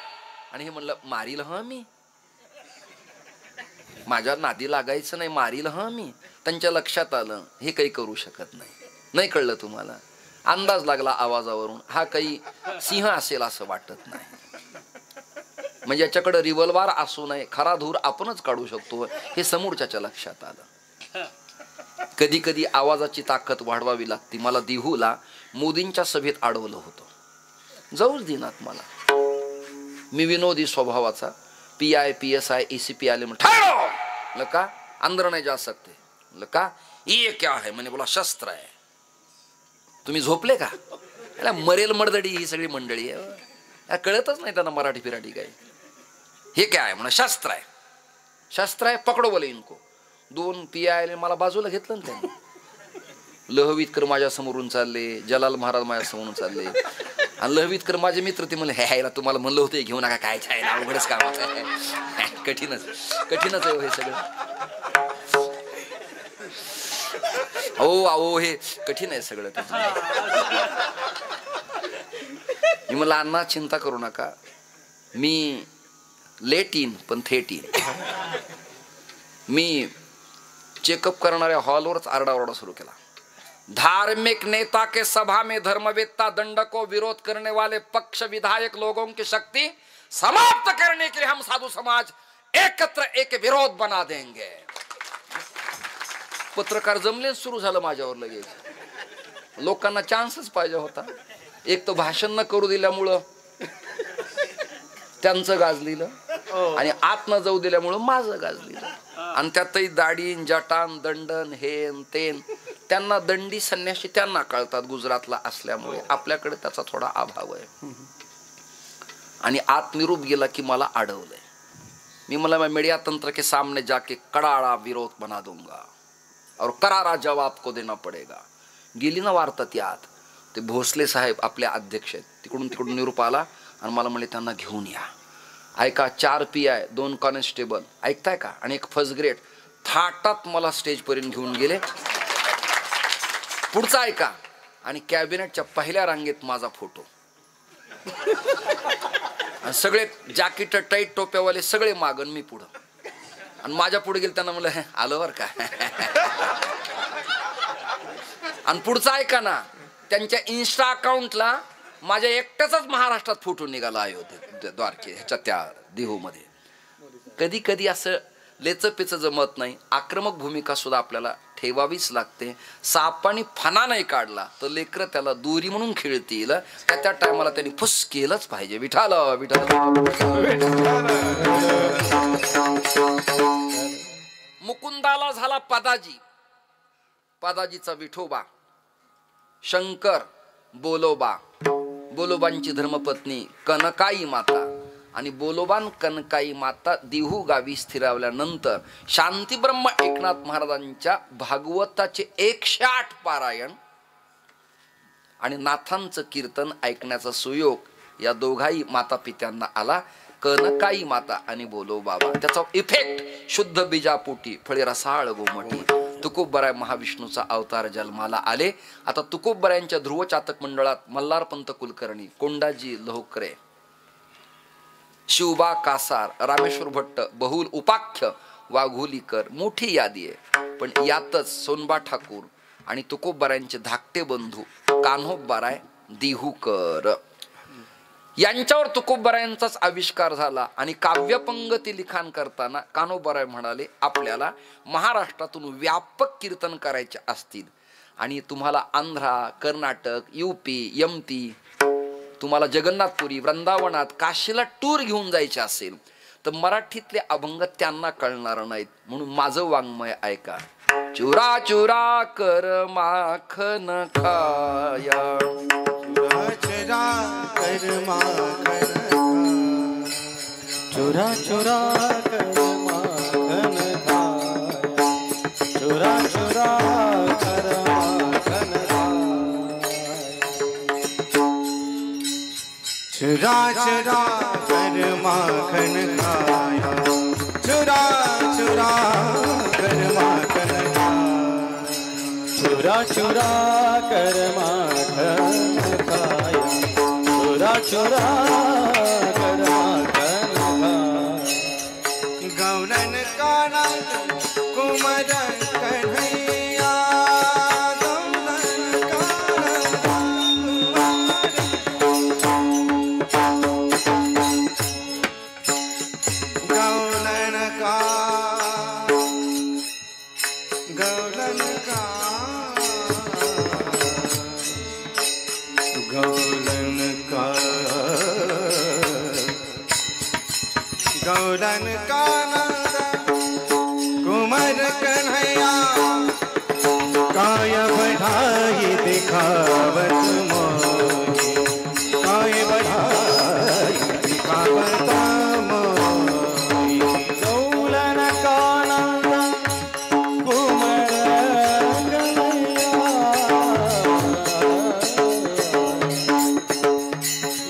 आणि हे म्हणलं, मारील हा मी, माझ्या नादी लागायचं नाही, मारील हा मी. त्यांच्या लक्षात आलं हे काही करू शकत नाही. नाही कळलं तुम्हाला? अंदाज लागला आवाजावरून, हा काही सिंह असेल असं वाटत नाही. म्हणजे याच्याकडे रिव्हॉल्वर असू नये, खरा धूर आपणच काढू शकतो हे समोरच्याच्या लक्षात आलं. कधी कधी आवाजाची ताकद वाढवावी लागते. मला दिहूला मोदींच्या सभेत अडवलं होतं, जाऊच देणार मला. मी विनोदी स्वभावाचा, PI PSI ACP आले म्हणून का अंदर नाही जा सकते. का ये क्या है? म्हणे बोला शस्त्र आहे. तुम्ही झोपले का? मरेल मर्दडी ही सगळी मंडळी आहे, कळतच नाही त्यांना मराठी फिराठी काय. हे काय आहे? म्हणा शस्त्र आहे. शस्त्र आहे, पकडो बोले इनको. 2 PI मला बाजूला घेतलं ना त्यांनी. लहवीतकर माझ्या समोरून चालले, जलाल महाराज माझ्या समोरून चालले. आणि लहवीतकर माझे मित्र, ते म्हणले, ह्याला तुम्हाला म्हणलं होतं घेऊ नका, काय छाय अवघडच काम आहे. कठीणच आहे हे सगळं. हो अहो हे कठीण आहे सगळं. मी म्हणलं, अण्णा चिंता करू नका, मी लेट येईन पण थेट येईन. मी चेकअप करणाऱ्या हॉलवरच आरडाओरडा सुरू केला. धार्मिक नेता के सभा में धर्मवेत्ता दंड को विरोध करने वाले पक्ष विधायक लोगों की शक्ति समाप्त करने के लिए हम साधु समाज एकत्र एक विरोध बना देंगे. पत्रकार जमले, सुरू झालं माझ्यावर लगेच. लोकांना चान्सच पाहिजे होता. एक तर भाषण न करू दिल्यामुळं त्यांचं गाजलेलं आणि आत न जाऊ दिल्यामुळं माझं गाजलेलं. आणि त्यातही दाढी जटान दंडन हेन तेन. त्यांना दंडी संन्यासी त्यांना कळतात गुजरातला असल्यामुळे, आपल्याकडे त्याचा थोडा अभाव आहे. आणि आत निरूप गेला की मला अडवलंय. मी मला मीडिया तंत्र के सामने जाके कडाळा विरोध बना दूंगा और करारा जवाब को देना पडेगा. गेली ना वार्ता ती आत. ते भोसले साहेब आपले अध्यक्ष आहेत, तिकडून निरूप आला आणि मला म्हणले त्यांना घेऊन या. ऐका, 4 PI 2 कॉन्स्टेबल, ऐकताय का, आणि एक फर्स्ट ग्रेड थाटात मला स्टेज पर्यंत घेऊन गेले. पुढचा ऐका, आणि कॅबिनेटच्या पहिल्या रांगेत माझा फोटो. आणि सगळे जॅकेट टाईट टोप्यावाले सगळे मागण, मी पुढं. आणि माझ्या पुढे गेले, त्यांना म्हणलं आलं बर का. आणि पुढचा ऐका ना, त्यांच्या इन्स्टा अकाउंटला माझ्या एकट्याचाच महाराष्ट्रात फोटो निघाला आहे द्वारके ह्याच्या त्या देहूमध्ये. कधी कधी असं लेचपेच जमत नाही. आक्रमक भूमिका सुद्धा आपल्याला ठेवावीच लागते. सापाने फणा नाही काढला तर लेकरं त्याला दोरी म्हणून खेळतील. त्या टायमाला त्यांनी फुस केलंच पाहिजे. विठाल विठाल. मुकुंदाला झाला पदाजी, पदाजीचा विठोबा, शंकर बोलोबा, बोलोबांची धर्मपत्नी कनकाई माता. आणि बोलोबान कनकाई माता देहू गावी स्थिरावल्यानंतर शांतीब्रह्म एकनाथ महाराजांच्या भागवताचे 108 पारायण आणि नाथांचं कीर्तन ऐकण्याचा सुयोग या दोघाही माता पित्यांना आला. कनकाई माता आणि बोलो बाबा. त्याचा इफेक्ट शुद्ध बीजापोटी फळे रसाळ गोमटी. तुकोबराय महाविष्णूचा अवतार जन्माला आले. आता तुकोबरायांच्या ध्रुव चातक मंडळात मल्हारपंत कुलकर्णी, कोंडाजी लोहकरे, शिवबा कासार, रामेश्वर भट्ट, बहुल उपाख्य, वाघोलीकर, मोठी यादी आहे. पण यातच सोनबा ठाकूर आणि तुकोबरायांचे धाकटे बंधू कान्होबराय दिहूकर यांच्यावर तुकोबरायांचाच आविष्कार झाला. आणि काव्यपंगती लिखाण करताना कान्होबराय म्हणाले, आपल्याला महाराष्ट्रातून व्यापक कीर्तन करायचे असतील आणि तुम्हाला आंध्रा, कर्नाटक, यूपी, एमपी, तुम्हाला जगन्नाथपुरी, वृंदावनात, काशीला टूर घेऊन जायचे असेल तर मराठीतले अभंग त्यांना कळणार नाहीत. म्हणून माझं वाङ्मय ऐका. चुरा चुरा कर माखन खाया, चुरा चुरा कर माखन, चुरा चुरा कर माखन खाया, चुरा चुरा कर माखन खाया, चुरा चुरा कर माखन खाया, चुरा चुरा कर माखन खाया, चुरा चुरा कर माखन खाया, चुरा चुरा कर माखन खाया. गौरन काना कुमर कन्हैया, गौरन काना गौरन का गौरन का गौरन का गौरन का नंद कुमार कन्हैया, काय बढ़ाई दिखावत मोही, काय बढ़ाई दिखावत मोही. गौरन का नंद कुमार कन्हैया,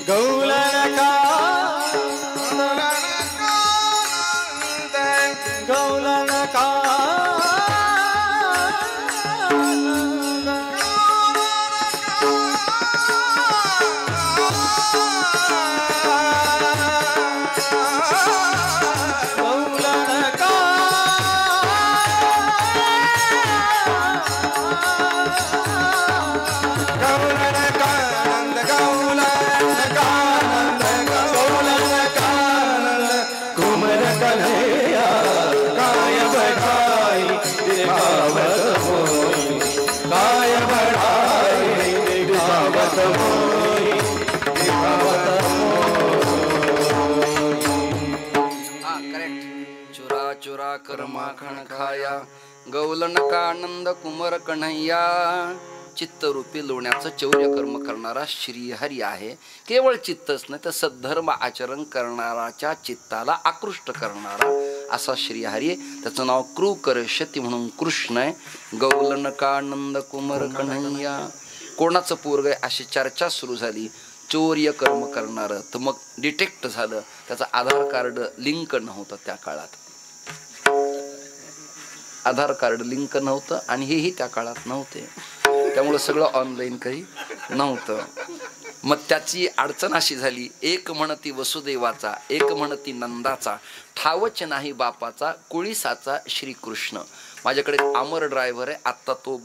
गौरन का गौरन का चुरा कर माखन खाया, गौलन का आनंद कुमार कन्हैया. चित्तरूपी लोण्याचं चौर्य कर्म करणारा श्रीहरी आहे. केवळ चित्तच नाही तर सद्धर्म आचरण करणाराच्या चित्ताला आकृष्ट करणारा असा श्रीहरी. त्याचं नाव क्रूकरशती म्हणून कृष्ण आहे. गौलन का आनंद कुमार कन्हैया. कोणाचं पोरग आहे अशी चर्चा सुरू झाली. चौर्य कर्म करणार तर मग डिटेक्ट झालं. त्याचं आधार कार्ड लिंक नव्हतं त्या काळात. आधार कार्ड लिंक नव्हतं आणि हेही त्या काळात नव्हते. त्यामुळं सगळं ऑनलाईन काही नव्हतं. मग त्याची अडचण अशी झाली. एक म्हणती वसुदेवाचा, एक म्हणती नंदाचा, ठावच नाही बापाचा, कुळीसाचा श्रीकृष्ण. माझ्याकडे अमर ड्रायव्हर आहे. आत्ता तो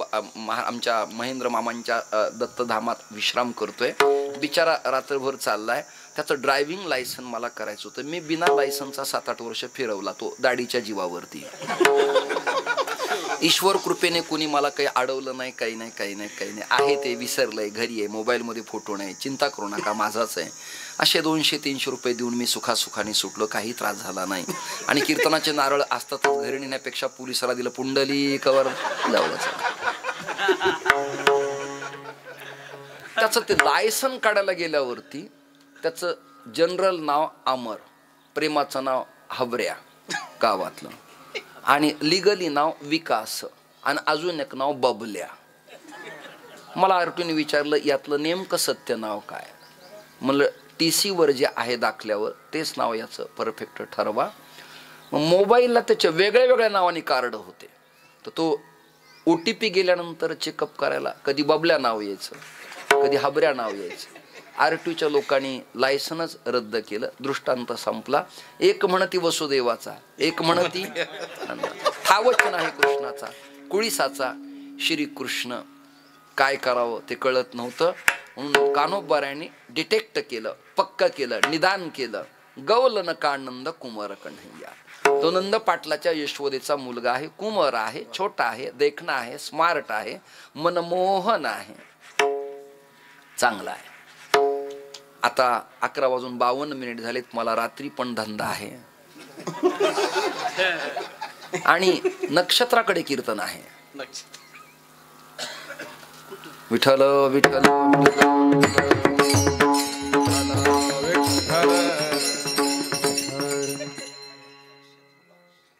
आमच्या महेंद्र मामांच्या दत्तधामात विश्राम करतोय. बिचारा रात्रभर चाललाय. त्याचं ड्रायव्हिंग लायसन मला करायचं होतं. मी बिना लायसनचा 7-8 वर्ष फिरवला तो दाढीच्या जीवावरती. ईश्वर कृपेने कोणी मला काही अडवलं नाही, काही नाही. आहे ते विसरलंय, घरी आहे, मोबाईलमध्ये फोटो नाही. चिंता करू नका, माझाच आहे. असे 200-300 रुपये देऊन मी सुखासुखाने सुटलो. काही त्रास झाला नाही. आणि कीर्तनाचे नारळ असतातच घरी नेण्यापेक्षा पोलिसाला दिलं, पुंडली कवर लावलं. त्याचं ते लायसन काढायला गेल्यावरती त्याचं जनरल नाव अमर, प्रेमाचं नाव हबऱ्या गावातलं, आणि लिगली नाव विकास, आणि अजून एक नाव बबल्या. मला आरटीने विचारलं यातलं नेमकं सत्य नाव काय. म्हणलं TC वर जे आहे दाखल्यावर तेच नाव याचं परफेक्ट ठरवा. मग मोबाईलला त्याच्या वेगळ्या वेगळ्या नावाने कार्ड होते. तर तो OTP गेल्यानंतर चेकअप करायला कधी बबल्या नाव यायचं, कधी हाबऱ्या नाव यायचं. RTOच्या लोकांनी लायसनच रद्द केलं. दृष्टांत संपला. एक म्हणती वसुदेवाचा, एक म्हणती हा वचन आहे कृष्णाचा, कुळीसाचा श्रीकृष्ण. काय करावं ते कळत नव्हतं. म्हणून कान्होबाऱ्यांनी डिटेक्ट केलं, पक्क केलं, निदान केलं. गौलन कानंद कुमार कन्हैया. तो नंद पाटलाच्या यशोदेचा मुलगा आहे. कुमार आहे, छोटा आहे, देखणा आहे, स्मार्ट आहे, मनमोहन आहे, चांगला आहे. आता 11:52 झालेत. मला रात्री पण धंदा आहे आणि नक्षत्राकडे कीर्तन आहे. विठ्ठल विठ्ठल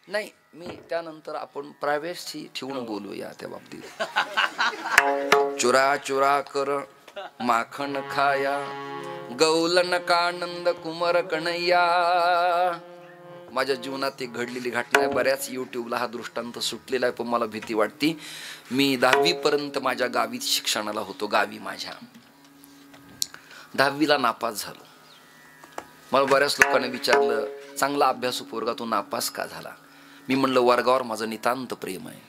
नाही. मी त्यानंतर आपण प्रायव्हेसी ठेवून बोलूया त्या बाबतीत. चुरा चुरा कर माखन खाया, गौलन कानंद कुमार कन्हैया. माझ्या जीवनात ती घडलेली घटना आहे. बऱ्याच युट्यूबला हा दृष्टांत सुटलेला आहे, पण मला भीती वाटती. मी 10वी पर्यंत माझ्या गावी शिक्षणाला होतो. गावी माझ्या 10वीला नापास झालो. मला बऱ्याच लोकांनी विचारलं, चांगला अभ्यासू पोरगा तू नापास का झाला? मी म्हणलं, वर्गावर माझं नितांत प्रेम आहे.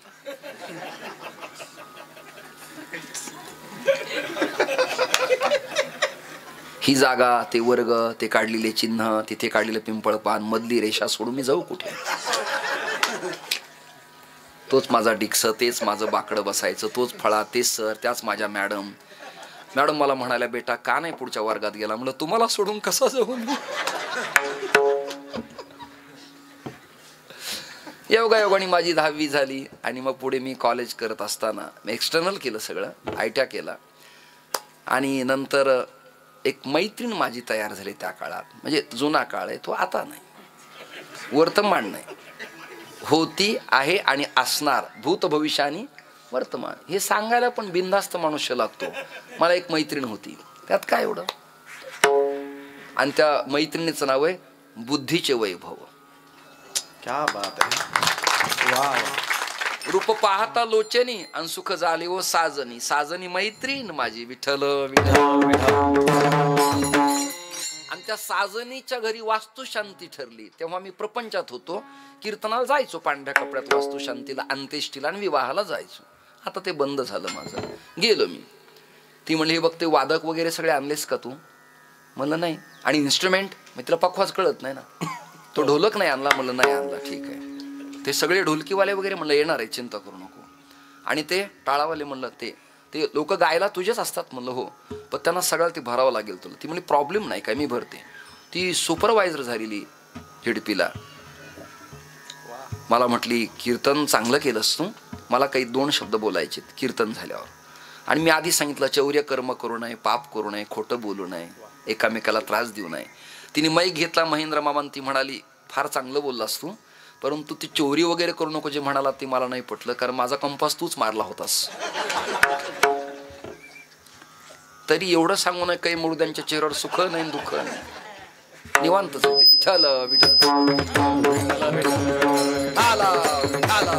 ही जागा, ते वर्ग, ते काढलेले चिन्ह, तिथे काढलेलं पिंपळ पान, मधली रेषा सोडून मी जाऊ कुठे? तोच माझा डिक्स, तेच माझं बाकडं बसायचं, तोच फळा, तेच सर, त्याच माझ्या मॅडम. मॅडम मला म्हणाल्या, बेटा का नाही पुढच्या वर्गात गेला? म्हणलं, तुम्हाला सोडून कसा जाऊ? योगायोगाने माझी 10वी झाली आणि मग पुढे मी कॉलेज करत असताना एक्सटर्नल केलं सगळं, ITI केला. आणि नंतर एक मैत्रीण माझी तयार झाली त्या काळात. म्हणजे जुना काळ आहे तो, आता नाही, वर्तमान नाही, होती, आहे आणि असणार, भूत भविष्य आणि वर्तमान हे सांगायला पण बिनधास्त मनुष्य लागतो. मला एक मैत्रीण होती, त्यात काय एवढं. आणि त्या मैत्रिणीचं नाव आहे बुद्धीचे वैभव. क्या बात आहे. वाह. रूप पाहता लोचनी आणि सुख झाले व साजनी. साजनी मैत्रीण माझी. विठ्ठल विठ्ठल. आणि त्या साजनीच्या घरी वास्तुशांती ठरली. तेव्हा मी प्रपंचात होतो, कीर्तनाला जायचो पांढऱ्या कपड्यात, वास्तुशांतीला, अंत्येष्टीला आणि विवाहाला जायचो. आता ते बंद झालं माझं. गेलो मी. ती म्हणली, हे बघ ते वादक वगैरे सगळे आणलेस का तू? म्हणलं नाही. आणि इन्स्ट्रुमेंट? मी तिला पखवाज कळत नाही ना. तो ढोलक नाही आणला? म्हणलं नाही आणला. ठीक आहे. ते सगळे ढोलकीवाले वगैरे म्हणलं येणार आहे, चिंता करू नको. आणि ते टाळावाले म्हणलं ते लोक गायला तुझेच असतात? म्हणलं हो, पण त्यांना सगळं ते भरावं लागेल तुला. ती म्हणली प्रॉब्लेम नाही काय, मी भरते. ती सुपरवायझर झालेली झेडपीला. मला म्हटली, कीर्तन चांगलं केलंस तू, मला काही 2 शब्द बोलायचे कीर्तन झाल्यावर. आणि मी आधी सांगितलं, चौर्य कर्म करू नये, पाप करू नये, खोटं बोलू नये, एकामेकाला त्रास देऊ नये. तिने माईक घेतला महेंद्र मामान. ती म्हणाली, फार चांगलं बोललास तू, परंतु ती चोरी वगैरे करू नको जे म्हणाला ते मला नाही पटलं, कारण माझा कंपास तूच मारला होतास. तरी एवढं सांगू नये काही मुर्द्यांच्या चेहऱ्यावर सुख नाही दुःख नाही, निवांतच होते. विठ्ठल विठ्ठल आला आला.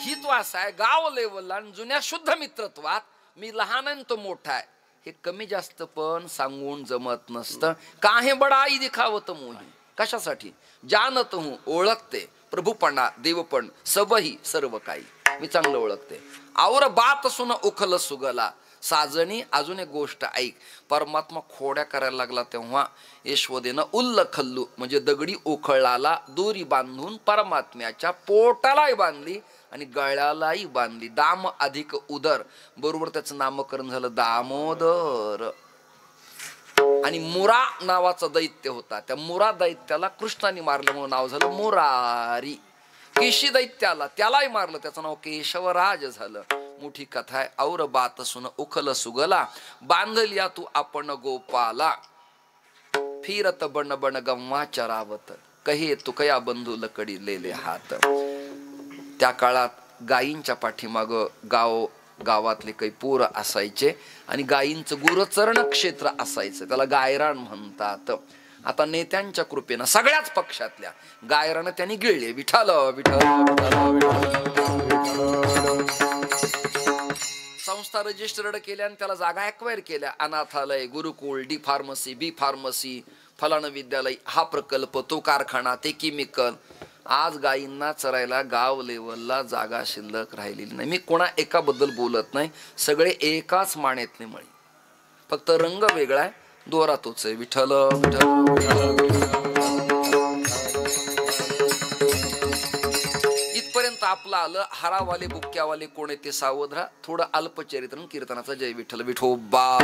ही तो असा आहे गाव लेवलला आणि जुन्या शुद्ध मित्रत्वात. मी लहान आहे तो मोठा आहे हे कमी जास्त पण सांगून जमत नसतं. काहे बडाई दिखावत मोही. कशासाठी? जानत हूँ, ओळखते प्रभूपणा देवपण सबही सर्व काही. मी चांगलं ओळखते. और बात सुन उखल सुगला. साजणी अजून एक गोष्ट ऐक. परमात्मा खोड्या करायला लागला तेव्हा यशोदेनं उल्ल खल्लू म्हणजे दगडी ओखळाला दोरी बांधून परमात्म्याच्या पोटालाही बांधली आणि गळ्यालाही बांधली. दाम अधिक उदर, बरोबर त्याचं नामकरण झालं दामोदर. आणि मुरा नावाचा दैत्य होता. त्या मुरा दैत्याला कृष्णाने मारल्यामुळे नाव झालं मुरारी. केशी दैत्याला त्यालाही मारलं, त्याचं नाव केशवराज झालं. मोठी कथा आहे. और बात सुन उखल सुगला, बांधलिया तू आपण गोपाला. फिरत बन बन गव्हा चरावत, कहे तुकया बंधू लकडी लेले हात. त्या काळात गायींच्या पाठीमाग गाव गावातले काही पोरं असायचे आणि गायींचं गुरचरण क्षेत्र असायचं, त्याला गायरान म्हणतात. आता नेत्यांच्या कृपेनं सगळ्याच पक्षातल्या गायरानं त्यांनी गिळले. विठ्ठल विठ्ठल संस्था रजिस्टर्ड केल्या आणि त्याला जागा ॲक्वायर केल्या. अनाथालय, गुरुकुल, डी फार्मसी, बी फार्मसी, फलाणं विद्यालय, हा प्रकल्प, तो कारखाना, ते केमिकल. आज गायींना चरायला गाव लेवलला जागा शिल्लक राहिलेली नाही. मी कोणा एकाबद्दल बोलत नाही, सगळे एकाच मानेतले मळी, फक्त रंग वेगळा आहे, दोरा तोच आहे. विठ्ठल इथपर्यंत आपलं आलं. हारावाले बुक्क्यावाले कोण आहे ते सावध राहा. थोडं अल्पचरित्र कीर्तनाचा जय विठ्ठल विठोबा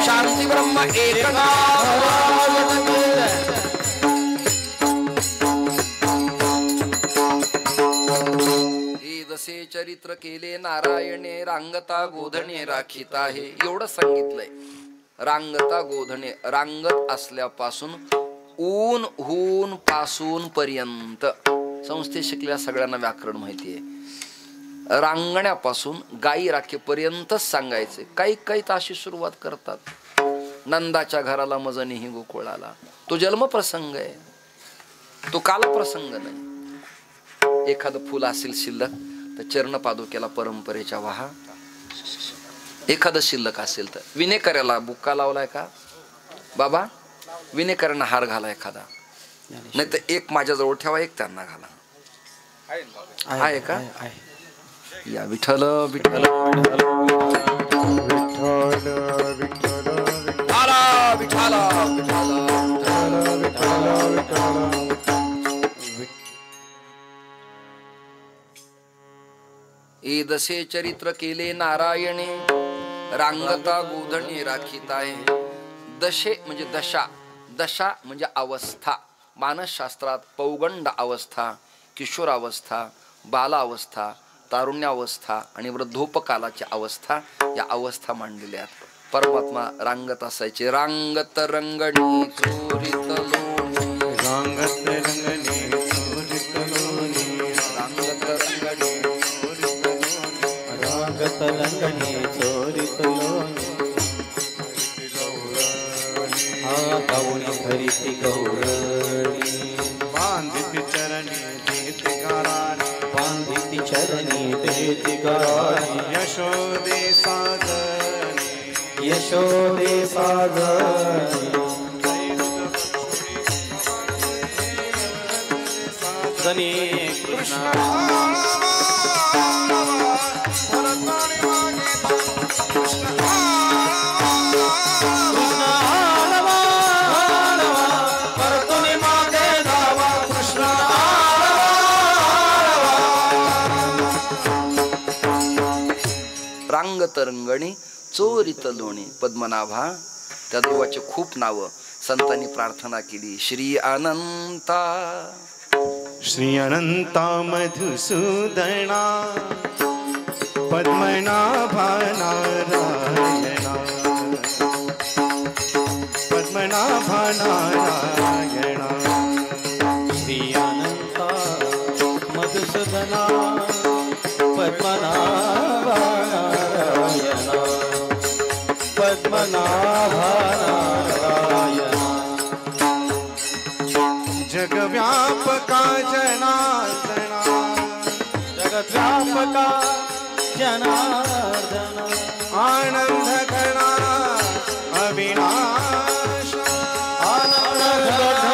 शांती ब्रह्म जसे चरित्र केले नारायणे रांगता गोधणे राखीत आहे. एवढं सांगितलंय. रांगता गोधणे, रांगत असल्यापासून ऊन हून पासून पर्यंत. संस्थे शिकलेल्या सगळ्यांना व्याकरण माहिती आहे. रांगण्यापासून गाई राखेपर्यंतच सांगायचे. काही काही ताशी सुरुवात करतात. नंदाच्या घराला मज नाही गोकुळाला, तो जन्मप्रसंग आहे, तो कालप्रसंग नाही. एखादं फुल असेल शिल्लक तर चरण पादुक्याला परंपरेच्या वाहा. एखादं शिल्लक असेल तर विनेकऱ्याला बुक्का लावलाय का बाबा? विनेकऱ्यांना हार घाला एखादा, नाही तर एक माझ्याजवळ ठेवा, एक त्यांना घाला. आहे का? या विठ्ठल विठ्ठल दसे चरित्र केले नारायणे रांगता गोधणे राखीत आहे. दशे म्हणजे दशा, दशा म्हणजे अवस्था. मानसशास्त्रात पौगंड अवस्था, किशोरावस्था, बालावस्था, तारुण्यावस्था आणि वृद्धोपकालाची अवस्था, या अवस्था मांडलेल्या आहेत. परमात्मा रांगत असायचे. रांगत रंगणी चोरीत लोणी, रांगत रंगणी चोरीत लोणी, रांगत रंगणी रांगत रंगणी चोरीत लोणी, गौरी धरिती गौरणी, बांधिती चरणी देती गाराणी, बांधिती चरणी देती गाराणी, यशोदे साजनी, यशोदे साजनी, कृष्ण तरंगणी चोरीत लोणी. पद्मनाभा, त्या देवाचे खूप नाव संतांनी प्रार्थना केली. श्री अनंता, श्री अनंता मधुसूदना, पद्मनाभा नारायणा, पद्मनाभा नारायणा, श्री अनंता मधुसूदना, पद्मनाभा नारायणा, पद्मनाभा नारायणा, जगव्यापका जनार्दना, जगव्यापका जनार्दना, आनंद घना अविनाश, आनंद घना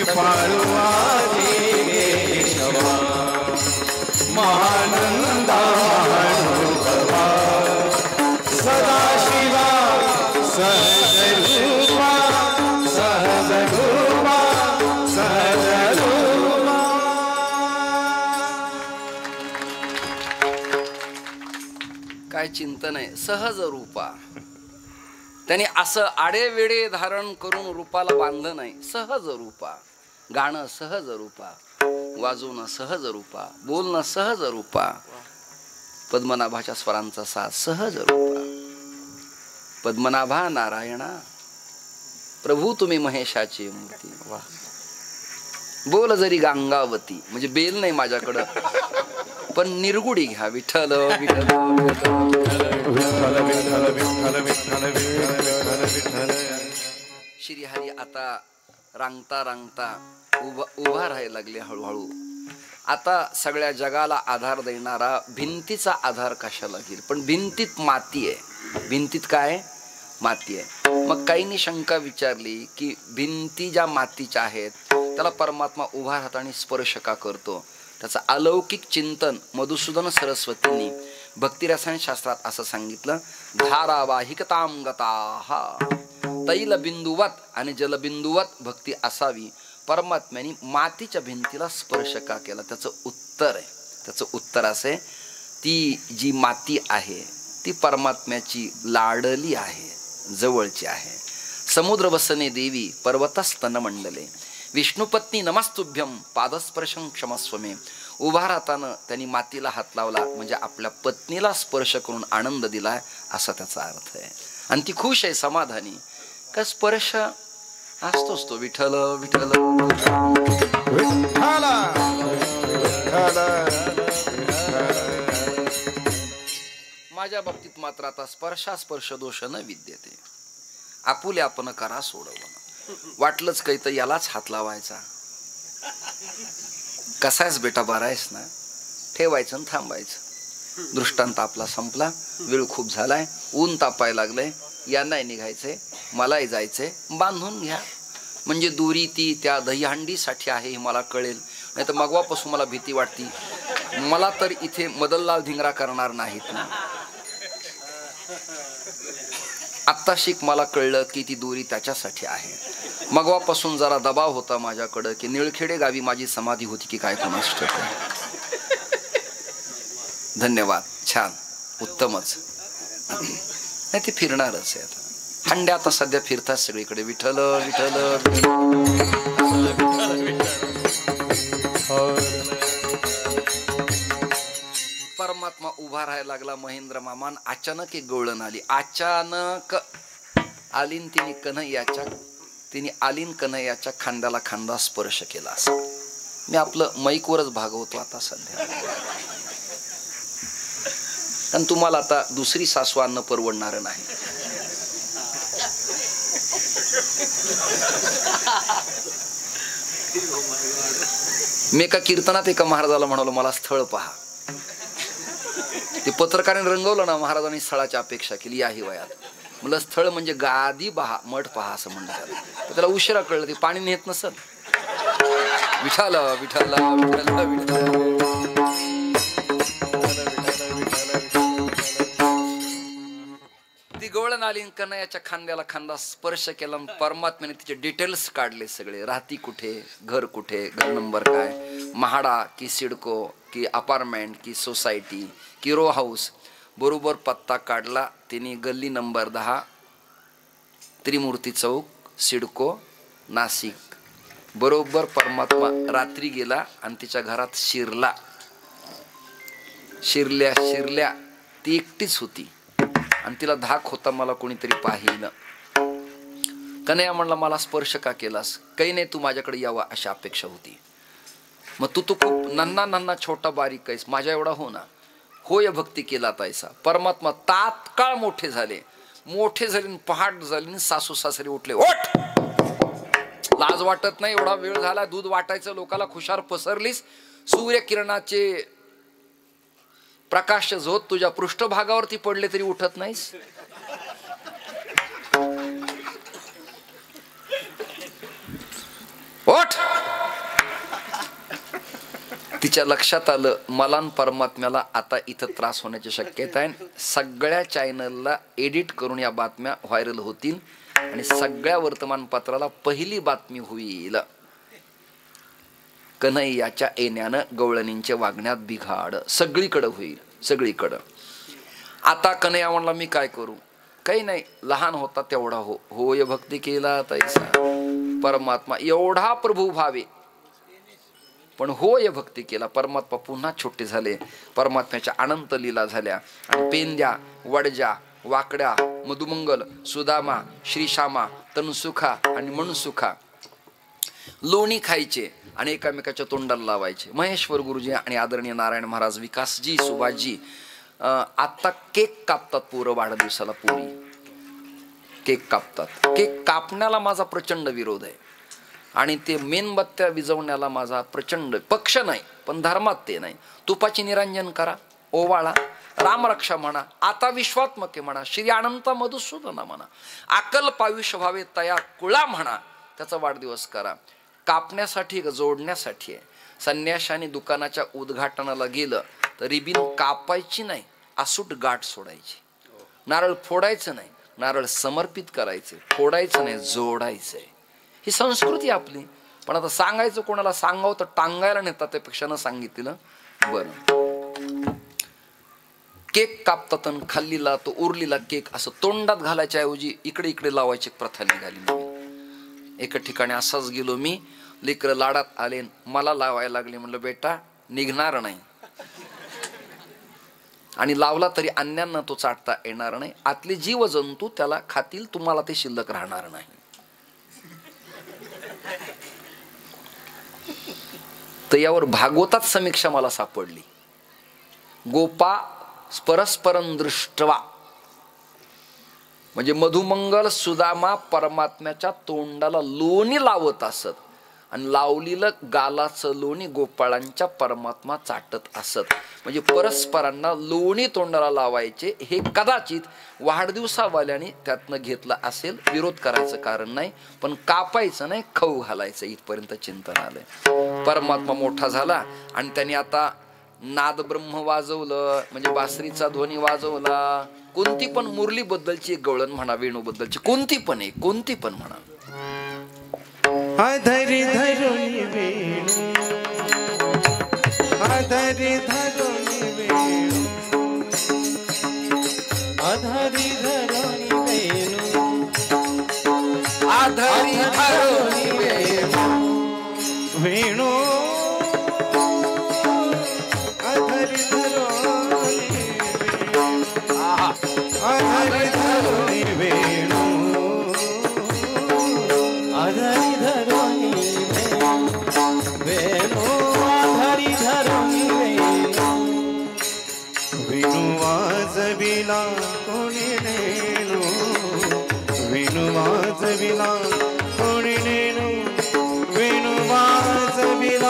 कृपाळुवाजी केशवा महानंदा महानुभवा सदाशिवा सहजरूपा सहजरूपा सहजरूपा. काय चिंतन आहे. सहज रूपा. त्याने असं आडेवेडे धारण करून रूपाला बांधलं नाही. सहज रूपा. गाणं सहज रूपा, वाजवणं सहज रूपा, बोलणं सहज रूपा, पद्मनाभाच्या स्वरांचा साथ सहज रूपा. पद्मनाभा नारायणा प्रभू तुम्ही महेशाची मूर्ती. वा. बोल जरी गंगावती. म्हणजे बेल नाही माझ्याकडं, पण निरगुडी घ्या. विठ्ठल विठ्ठल श्रीहरी आता रांगता रांगता उभा राहायला लागले हळूहळू. आता सगळ्या जगाला आधार देणारा भिंतीचा आधार कशाला घेईल. पण भिंतीत माती आहे. भिंतीत काय माती आहे. मग काहींनी शंका विचारली की भिंती ज्या मातीच्या आहेत त्याला परमात्मा उभा राहताना स्पर्श का करतो. त्याचं अलौकिक चिंतन मधुसूदन सरस्वतींनी भक्तिरसायन शास्त्रात असं सांगितलं. धारावाहिकतां गताहा तैलबिंदुवत आणि जलबिंदुवत भक्ती असावी. परमात्म्याने मातीच्या भिंतीला स्पर्श का केला. त्याचं उत्तर आहे. त्याचं उत्तर असे, ती जी माती आहे ती परमात्म्याची लाडली आहे, जवळची आहे. समुद्र वसने देवी पर्वतस्तन मंडले विष्णुपत्नी नमस्तुभ्यम पादस्पर्शं क्षमस्व मे. उभा राहताना त्यांनी मातीला हात लावला म्हणजे आपल्या पत्नीला स्पर्श करून आनंद दिलाय असा त्याचा अर्थ आहे. आणि ती खुश आहे, समाधानी. का स्पर्श असतोच तो. विठ्ठल विठ्ठल माझ्या बाबतीत मात्र आता स्पर्श दोष न विद्यते. आपुले आपण करा सोडवणं. वाटलंच काही तर यालाच हात लावायचा. कसायच बेटा बरायस ना, ठेवायचं आणि थांबायचं. दृष्टांत आपला संपला. वेळ खूप झालाय. ऊन तापायला लागलंय. यांनाही निघायचंय, मलाही जायचंय. बांधून घ्या. म्हणजे दुरी ती त्या दहीहंडीसाठी आहे हे मला कळेल. नाही तर मगवापासून मला भीती वाटती. मला तर इथे मदनलाल धिंगरा करणार नाहीत ना. आत्ता शिक मला कळलं की ती दोरी त्याच्यासाठी आहे. मगवापासून जरा दबाव होता माझ्याकडं की निळखेडे गावी माझी समाधी होती की काय कोणास ठाऊक. धन्यवाद. छान, उत्तमच. नाही ते फिरणारच आहे. आता हंड्या आता सध्या फिरतात सगळीकडे. विठ्ठल विठ्ठल परमात्मा उभा राहायला लागला. महेंद्र मामान अचानक एक गवळण आली. अचानक आलीन तिने आलीन कन्हैयाच्या खांद्याला खांदा स्पर्श केला. असा मी आपलं मैकवरच भागवतो आता सध्या. कारण तुम्हाला आता दुसरी सासू आणणं परवडणार नाही. मी एका कीर्तनात एका महाराजाला म्हणालो मला स्थळ पहा. ते पत्रकाराने रंगवलं ना, महाराजांनी स्थळाची अपेक्षा केली याही वयात. मला स्थळ म्हणजे गादी पहा, मठ पहा असं म्हणतात. त्याला उशिरा कळलं ते पाणी नेत नसत. विठ्ठल विठ्ठल विठ्ठल विठ्ठल. ती गवळण आली. कन्हैयाच्या खांद्याला खांदा स्पर्श केला. परमात्म्याने तिचे डिटेल्स काढले सगळे. राहती कुठे, घर कुठे, घर नंबर काय, म्हाडा की सिडको की अपार्टमेंट की सोसायटी की रो हाऊस. बरोबर पत्ता काढला तिने. गल्ली नंबर 10, त्रिमूर्ती चौक, सिडको, नाशिक. बरोबर परमात्मा रात्री गेला आणि तिच्या घरात शिरला. शिरल्या ती एकटीच होती आणि तिला धाक होता मला कोणीतरी पाहिलं. कन्हैया म्हणला मला स्पर्श का केलास. काही नाही, तू माझ्याकडे यावा अशी अपेक्षा होती. मग तू खूप नन्ना छोटा बारीक आहेस, माझ्या एवढा हो ना. होय भक्ती केला तायसा. परमात्मा तात्काळ मोठे झाले. पहाट झाली. सासू सासरे उठले. ओठ, लाज वाटत नाही? एवढा वेळ झाला, दूध वाटायचं लोकाला, खुशार पसरलीस. सूर्यकिरणाचे प्रकाश झोत तुझ्या पृष्ठभागावरती पडले तरी उठत नाहीस. ओठ. तिच्या लक्षात आलं मला आणि परमात्म्याला आता इथं त्रास होण्याची शक्यता आहे. सगळ्या चॅनलला एडिट करून या बातम्या व्हायरल होतील आणि सगळ्या वर्तमानपत्राला पहिली बातमी होईल, कन्हैयाच्या येण्यानं गवळणींच्या वागण्यात बिघाड. सगळीकडं होईल, सगळीकडं. आता कन्हैया म्हणला मी काय करू? काही नाही, लहान होता तेवढा होय भक्ती केला तैसा परमात्मा एवढा प्रभू भावे. पण होय भक्ती केला परमात्मा पुन्हा छोटे झाले. परमात्म्याच्या अनंत लीला झाल्या आणि पेंद्या, वडजा, वाकड्या, मधुमंगल, सुदामा, श्रीशामा, तनसुखा आणि मनसुखा लोणी खायचे आणि एकामेकाच्या तोंडाला लावायचे. महेश्वर गुरुजी आणि आदरणीय नारायण महाराज, विकासजी, सुभाषजी आता केक कापतात. पोरं वाढदिवसाला पोरी केक कापतात. केक कापण्याला माझा प्रचंड विरोध आहे आणि ते मेणबत्त्या विजवण्याला माझा प्रचंड, पक्ष नाही पण धर्मात ते नाही. तुपाची निरंजन करा, ओवाळा, रामरक्षा म्हणा, आता विश्वात्मक आहे म्हणा, श्री अनंत मधुसूदना म्हणा, अकल्प आयुष्य व्हावे तया कुळा म्हणा, त्याचा वाढदिवस करा. कापण्यासाठी जोडण्यासाठी आहे. संन्याशाने दुकानाच्या उद्घाटनाला गेलं तर रिबीन कापायची नाही, आसूट गाठ सोडायची. नारळ फोडायचं नाही, नारळ समर्पित करायचे, फोडायचं नाही, जोडायचंय. ही संस्कृती आपली. पण आता सांगायचं कोणाला, सांगावं तर टांगायला नेतात, त्यापेक्षा न सांगितलं बरं. केक कापतात आणि खाल्लीला तो उरलेला केक असं तोंडात घालायच्या ऐवजी इकडे इकडे लावायची प्रथा निघाली. एका ठिकाणी असाच गेलो मी, लेकरं लाडात आले, मला लावायला लागले. म्हणलं बेटा निघणार नाही आणि लावला तरी अन्यांना तो चाटता येणार नाही. आतले जीव जंतू त्याला खातील, तुम्हाला ते शिल्लक राहणार नाही. तर यावर भागवतात समीक्षा मला सापडली. गोपा परस्परं दृष्ट्वा म्हणजे मधुमंगल सुदामा परमात्म्याच्या तोंडाला लोणी लावत असत आणि लावलेलं गालाचं लोणी गोपाळांच्या परमात्मा चाटत असत. म्हणजे परस्परांना लोणी तोंडाला लावायचे. हे कदाचित वाढदिवसावाल्याने त्यातनं घेतलं असेल, विरोध करायचं कारण नाही. पण कापायचं नाही, खाऊ घालायचं इथपर्यंत चिंतन आलंय. परमात्मा मोठा झाला आणि त्याने आता नाद ब्रह्म वाजवलं, म्हणजे बासरीचा ध्वनी वाजवला. कोणती पण मुरली बद्दलची एक गवळण म्हणा, वेणू बद्दलची कोणती पण एक, कोणती पण म्हणा. अधरी धरुणी वेणू, अधरी धरुणी वेणू, अधरी धरुणी वेणू, अधरी धरुणी वेणू, वेणू अधरी धरुणी वेणू, अधरी धरुणी वेणू, अधरी धरुणी वेणू, अधरी धरुणी वेणू, वेणू वाजविला कोणी नेणू, वेणू वाजविला कोणी नेणू, वेणू वाजविला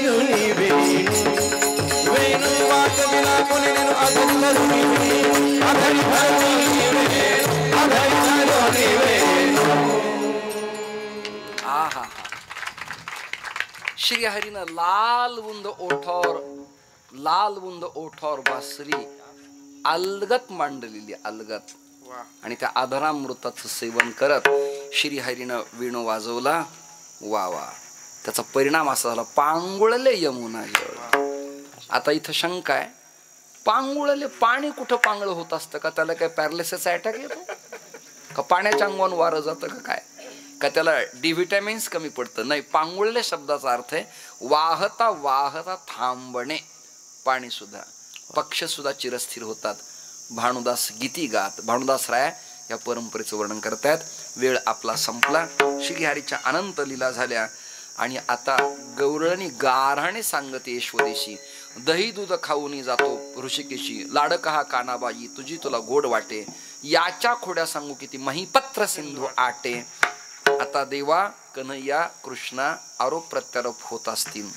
धरुणी वेणू वेणू वाजविला कोणी नेणू आधरी धरुणी वेणू आधरी धरुणी वेणू आधरी धरुणी वेणू. आहा श्रीहरीनं लाल बुंद ओठावर बासरी अलगत मांडलेली अलगत आणि त्या आधारामृताचं सेवन करत श्रीहरीनं वेणू वाजवला. वा वा. त्याचा परिणाम असा झाला पांगुळले यमुना जळ. आता इथं शंका आहे, पांगुळले पाणी कुठं पांगळ होत असतं का? त्याला काय पॅरालिसिसचा अटॅक येतो का? पाण्याच्या अंगावर वारं जातं का काय? का त्याला डी व्हिटॅमिन्स कमी पडतं? नाही. पांगुळले शब्दाचा अर्थ आहे वाहता वाहता थांबणे. पाणी सुद्धा, पक्ष सुद्धा चिरस्थिर होतात. भानुदास गीती गात भानुदास राय या परंपरेचं वर्णन करतायत. वेळ आपला संपला. श्रीहरीच्या अनंत लीला झाल्या आणि आता गौरळणी गाऱ्हाणे सांगते यशोदेशी. दही दूध खाऊनी जातो ऋषिकेशी, लाडकहा कानाबाई तुझी तुला गोड वाटे, याच्या खोड्या सांगू किती महिपत्र सिंधू आटे. आता देवा कन्हैया कृष्णा आरोप प्रत्यारोप होत असतील.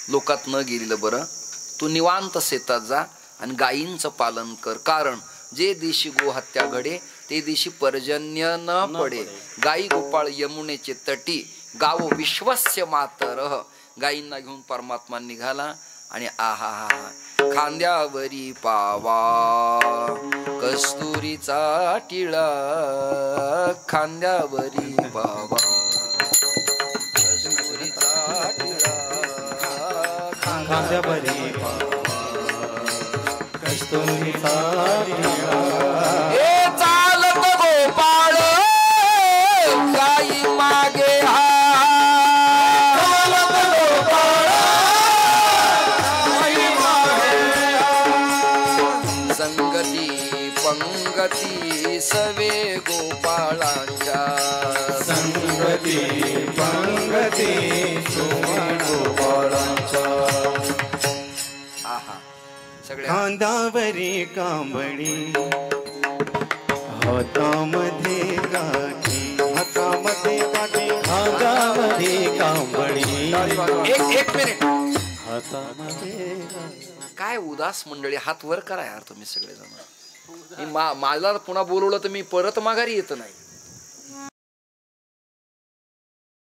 लोकात न गेलेलं बरं. तू निवांत शेतात जा आणि गायींचं पालन कर. कारण जे दिवशी गोहत्या घडे ते दिवशी पर्जन्य न पडे. गायी गोपाळ यमुनेचे तटी गावो विश्वस्य मातरः. गायींना घेऊन परमात्मा निघाला आणि आहा हा खांद्यावरी पावा कस्तुरीचा टिळा. खांद्यावरी पावा कस्तुरीचा टिळा. खांद्यावरी पावा कस्तुरीचा टिळा. हे चालत गोपाळ गाई मागे हा. चालत गोपाळ गाई मागे हा. संगती पंगती सवे गोपाळांच्या. संगती पंगती गोपाळांच्या. आहा सगळ्या खांद्यावरी कांबळी हातामध्ये काठी हातामध्ये काठी खांद्यामध्ये कांबळी. एक मिनिट. हातामध्ये काय उदास मंडळी. हात वर करा यार तुम्ही सगळेजण. मला पुन्हा बोलवलं तर मी परत माघारी येत नाही.